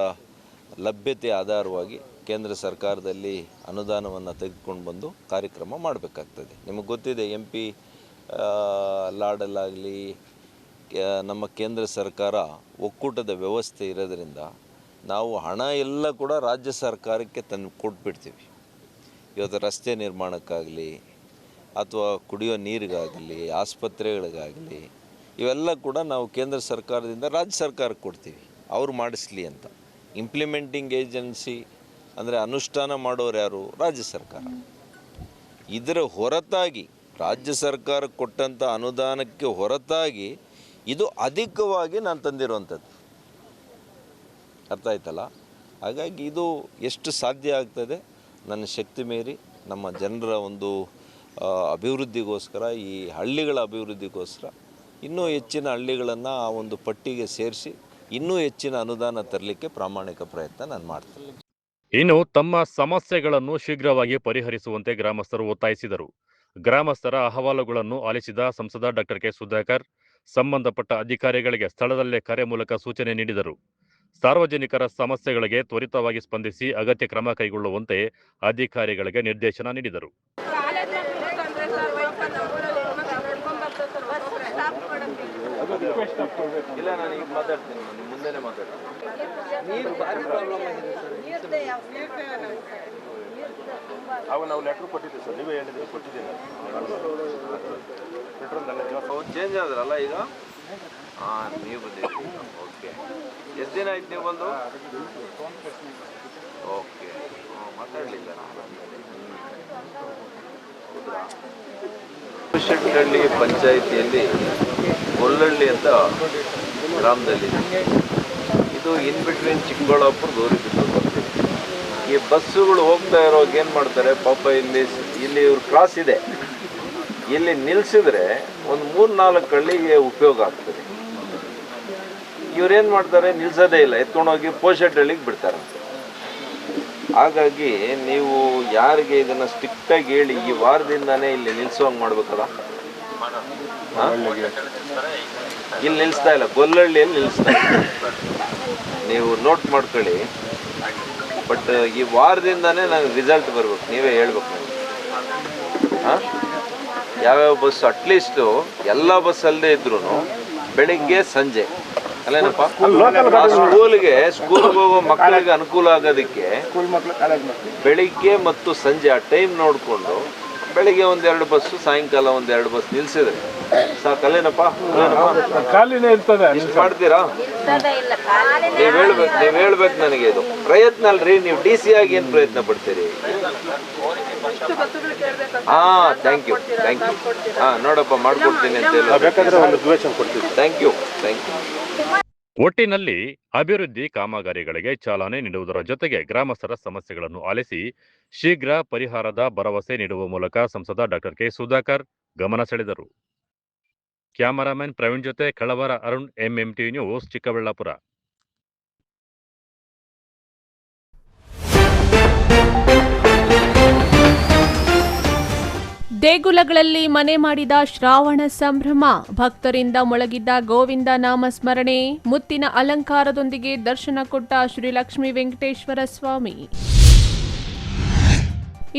ಲಭ್ಯತೆ ಆಧಾರವಾಗಿ ಕೇಂದ್ರ ಸರ್ಕಾರದಲ್ಲಿ ಅನುದಾನವನ್ನು ತೆಗೆದುಕೊಂಡು ಬಂದು ಕಾರ್ಯಕ್ರಮ ಮಾಡಬೇಕಾಗ್ತದೆ. ನಿಮಗೆ ಗೊತ್ತಿದೆ, MP ಲಾಡಲ್ಲಾಗಲಿ ನಮ್ಮ ಕೇಂದ್ರ ಸರ್ಕಾರ ಒಕ್ಕೂಟದ ವ್ಯವಸ್ಥೆ ಇರೋದರಿಂದ ನಾವು ಹಣ ಎಲ್ಲ ಕೂಡ ರಾಜ್ಯ ಸರ್ಕಾರಕ್ಕೆ ತಂದು ಕೊಟ್ಬಿಡ್ತೀವಿ. ಇವತ್ತು ರಸ್ತೆ ನಿರ್ಮಾಣಕ್ಕಾಗಲಿ ಅಥವಾ ಕುಡಿಯೋ ನೀರಿಗಾಗಲಿ, ಆಸ್ಪತ್ರೆಗಳಿಗಾಗಲಿ, ಇವೆಲ್ಲ ಕೂಡ ನಾವು ಕೇಂದ್ರ ಸರ್ಕಾರದಿಂದ ರಾಜ್ಯ ಸರ್ಕಾರಕ್ಕೆ ಕೊಡ್ತೀವಿ, ಅವ್ರು ಮಾಡಿಸ್ಲಿ ಅಂತ. ಇಂಪ್ಲಿಮೆಂಟಿಂಗ್ ಏಜೆನ್ಸಿ ಅಂದರೆ ಅನುಷ್ಠಾನ ಮಾಡೋರು ಯಾರು? ರಾಜ್ಯ ಸರ್ಕಾರ. ಇದರ ಹೊರತಾಗಿ ರಾಜ್ಯ ಸರ್ಕಾರ ಕೊಟ್ಟಂಥ ಅನುದಾನಕ್ಕೆ ಹೊರತಾಗಿ ಇದು ಅಧಿಕವಾಗಿ ನಾನು ತಂದಿರುವಂಥದ್ದು. ಅರ್ಥ ಆಯ್ತಲ್ಲ? ಹಾಗಾಗಿ ಇದು ಎಷ್ಟು ಸಾಧ್ಯ ಆಗ್ತದೆ ನನ್ನ ಶಕ್ತಿ ಮೀರಿ ನಮ್ಮ ಜನರ ಒಂದು ಅಭಿವೃದ್ಧಿಗೋಸ್ಕರ, ಈ ಹಳ್ಳಿಗಳ ಅಭಿವೃದ್ಧಿಗೋಸ್ಕರ ಇನ್ನೂ ಹೆಚ್ಚಿನ ಹಳ್ಳಿಗಳನ್ನು ಆ ಒಂದು ಪಟ್ಟಿಗೆ ಸೇರಿಸಿ ಇನ್ನೂ ಹೆಚ್ಚಿನ ಅನುದಾನ ತರಲಿಕ್ಕೆ ಪ್ರಾಮಾಣಿಕ ಪ್ರಯತ್ನ ನಾನು ಮಾಡ್ತೀನಿ. ಇನ್ನು ತಮ್ಮ ಸಮಸ್ಯೆಗಳನ್ನು ಶೀಘ್ರವಾಗಿ ಪರಿಹರಿಸುವಂತೆ ಗ್ರಾಮಸ್ಥರು ಒತ್ತಾಯಿಸಿದರು. ಗ್ರಾಮಸ್ಥರ ಅಹವಾಲುಗಳನ್ನು ಆಲಿಸಿದ ಸಂಸದ ಡಾಕ್ಟರ್ ಕೆ ಸುಧಾಕರ್ ಸಂಬಂಧಪಟ್ಟ ಅಧಿಕಾರಿಗಳಿಗೆ ಸ್ಥಳದಲ್ಲೇ ಕರೆ ಮೂಲಕ ಸೂಚನೆ ನೀಡಿದರು. ಸಾರ್ವಜನಿಕರ ಸಮಸ್ಯೆಗಳಿಗೆ ತ್ವರಿತವಾಗಿ ಸ್ಪಂದಿಸಿ ಅಗತ್ಯ ಕ್ರಮ ಕೈಗೊಳ್ಳುವಂತೆ ಅಧಿಕಾರಿಗಳಿಗೆ ನಿರ್ದೇಶನ ನೀಡಿದರು. ಇಲ್ಲ, ನಾನು ಈಗ ಮಾತಾಡ್ತೀನಿ, ಮುಂದೆನೇ ಮಾತಾಡ್ತೀನಿ. ನೀರು ಭಾರಿ ಪ್ರಾಬ್ಲಮ್ ಆಗಿದೆ ಅವಾಗ ನಾವು ಲೆಟ್ರ್ ಕೊಟ್ಟಿದ್ದೀವಿ ಸರ್, ನೀವೇ ಹೇಳಿದ್ರೆ ಕೊಟ್ಟಿದ್ದೀನಿ. ಪೆಟ್ರೋಲ್ ಚೇಂಜ್ ಆದ್ರಲ್ಲ ಈಗ? ಹಾಂ, ನೀವು ಬಂದಿದ್ದೀರಿ. ಓಕೆ, ಎಷ್ಟು ದಿನ ಆಯ್ತು ನೀವು ಬಂದು? ಓಕೆ, ಮಾತಾಡಲಿಲ್ಲ. ಶೆಟ್ಟಹಳ್ಳಿ ಪಂಚಾಯಿತಿಯಲ್ಲಿ ಗೊಲ್ಲಹಳ್ಳಿ ಅಂತ ಗ್ರಾಮದಲ್ಲಿ ಇದು ಇನ್ ಬಿಟ್ವೀನ್ ಚಿಕ್ಕಬಳ್ಳಾಪುರ ಗೌರಿಬಿದನೂರು ಬರ್ತೀವಿ. ಈ ಬಸ್ಸುಗಳು ಹೋಗ್ತಾ ಇರೋವಾಗ ಏನು ಮಾಡ್ತಾರೆ ಪಾಪ, ಇಲ್ಲಿ ಇವ್ರ ಕ್ರಾಸ್ ಇದೆ, ಇಲ್ಲಿ ನಿಲ್ಲಿಸಿದ್ರೆ ಒಂದು 3-4 ಹಳ್ಳಿಗೆ ಉಪಯೋಗ ಆಗ್ತದೆ. ಇವ್ರೇನು ಮಾಡ್ತಾರೆ, ನಿಲ್ಸೋದೇ ಇಲ್ಲ, ಎತ್ಕೊಂಡೋಗಿ ಪೋಷೆಟ್ಟಹಳ್ಳಿಗೆ ಬಿಡ್ತಾರೆ. ಹಾಗಾಗಿ ನೀವು ಯಾರಿಗೆ ಇದನ್ನು ಸ್ಟ್ರಿಕ್ಟಾಗಿ ಹೇಳಿ ಈ ವಾರದಿಂದಾನೇ ಇಲ್ಲಿ ನಿಲ್ಲಿಸೋಂಗೆ ಮಾಡ್ಬೇಕಲ್ಲ. ಇಲ್ಲಿ ನಿಲ್ಲಿಸ್ತಾ ಇಲ್ಲ, ಗೊಲ್ಲಹಳ್ಳಿಯಲ್ಲಿ ನಿಲ್ಲಿಸ್ತಾ ಇಲ್ಲ, ನೀವು ನೋಟ್ ಮಾಡ್ಕೊಳ್ಳಿ. ಬಟ್ ಈ ವಾರದಿಂದಾನೇ ನನಗೆ ರಿಸಲ್ಟ್ ಬರ್ಬೇಕು, ನೀವೇ ಹೇಳ್ಬೇಕು ನನಗೆ. ಹಾಂ, ಯಾವ್ಯಾವ ಬಸ್, ಅಟ್ಲೀಸ್ಟು ಎಲ್ಲ ಬಸ್ ಅಲ್ಲದೆ ಇದ್ರೂ ಬೆಳಿಗ್ಗೆ ಸಂಜೆ ಅಲ್ಲೇನಪ್ಪ, ಸ್ಕೂಲ್ಗೆ ಹೋಗೋ ಮಕ್ಕಳಿಗೆ ಅನುಕೂಲ ಆಗೋದಕ್ಕೆ ಬೆಳಿಗ್ಗೆ ಮತ್ತು ಸಂಜೆ ಆ ಟೈಮ್ ನೋಡಿಕೊಂಡು ಬೆಳಿಗ್ಗೆ 1-2 ಬಸ್ಸು, ಸಾಯಂಕಾಲ 1-2 ಬಸ್ ನಿಲ್ಸಿದ್ರೆ ಸಾಕಲ್ಲೇನಪ್ಪ? ಖಾಲಿನೇ ಇರ್ತದೆ. ಮಾಡ್ತೀರಾ? ನೀವು ಹೇಳ್ಬೇಕು ನನಗೆ. ಇದು ಪ್ರಯತ್ನ ಅಲ್ರಿ, ನೀವು DC ಆಗಿ ಏನು ಪ್ರಯತ್ನ ಪಡ್ತೀರಿ? ಹಾಂ, ಥ್ಯಾಂಕ್ ಯು. ಹಾಂ, ನೋಡಪ್ಪ ಮಾಡ್ಕೊಡ್ತೀನಿ ಅಂತ ಹೇಳಿ. Thank you. ಒಟ್ಟಿನಲ್ಲಿ ಅಭಿವೃದ್ಧಿ ಕಾಮಗಾರಿಗಳಿಗೆ ಚಾಲನೆ ನೀಡುವುದರ ಜೊತೆಗೆ ಗ್ರಾಮಸ್ಥರ ಸಮಸ್ಯೆಗಳನ್ನು ಆಲಿಸಿ ಶೀಘ್ರ ಪರಿಹಾರದ ಭರವಸೆ ನೀಡುವ ಮೂಲಕ ಸಂಸದ ಡಾಕ್ಟರ್ ಕೆ ಸುಧಾಕರ್ ಗಮನ ಸೆಳೆದರು. ಕ್ಯಾಮರಾಮನ್ ಪ್ರವೀಣ್ ಜೊತೆ ಕಳವರ ಅರುಣ್, MMTV ನ್ಯೂಸ್, ಚಿಕ್ಕಬಳ್ಳಾಪುರ. ದೇಗುಲಗಳಲ್ಲಿ ಮನೆ ಮಾಡಿದ ಶ್ರಾವಣ ಸಂಭ್ರಮ. ಭಕ್ತರಿಂದ ಮೊಳಗಿದ್ದ ಗೋವಿಂದ ನಾಮ ಸ್ಮರಣೆ, ಮುತ್ತಿನ ಅಲಂಕಾರದೊಂದಿಗೆ ದರ್ಶನ ಕೊಟ್ಟ ಶ್ರೀ ಲಕ್ಷ್ಮೀ ವೆಂಕಟೇಶ್ವರ ಸ್ವಾಮಿ.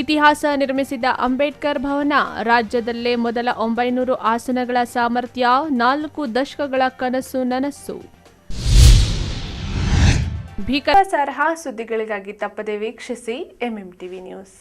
ಇತಿಹಾಸ ನಿರ್ಮಿಸಿದ ಅಂಬೇಡ್ಕರ್ ಭವನ, ರಾಜ್ಯದಲ್ಲೇ ಮೊದಲ 900 ಆಸನಗಳ ಸಾಮರ್ಥ್ಯ, 4 ದಶಕಗಳ ಕನಸು ನನಸು. ಭೀಕರಾರ್ಹ ಸುದ್ದಿಗಳಿಗಾಗಿ ತಪ್ಪದೆ ವೀಕ್ಷಿಸಿ MMTV ನ್ಯೂಸ್.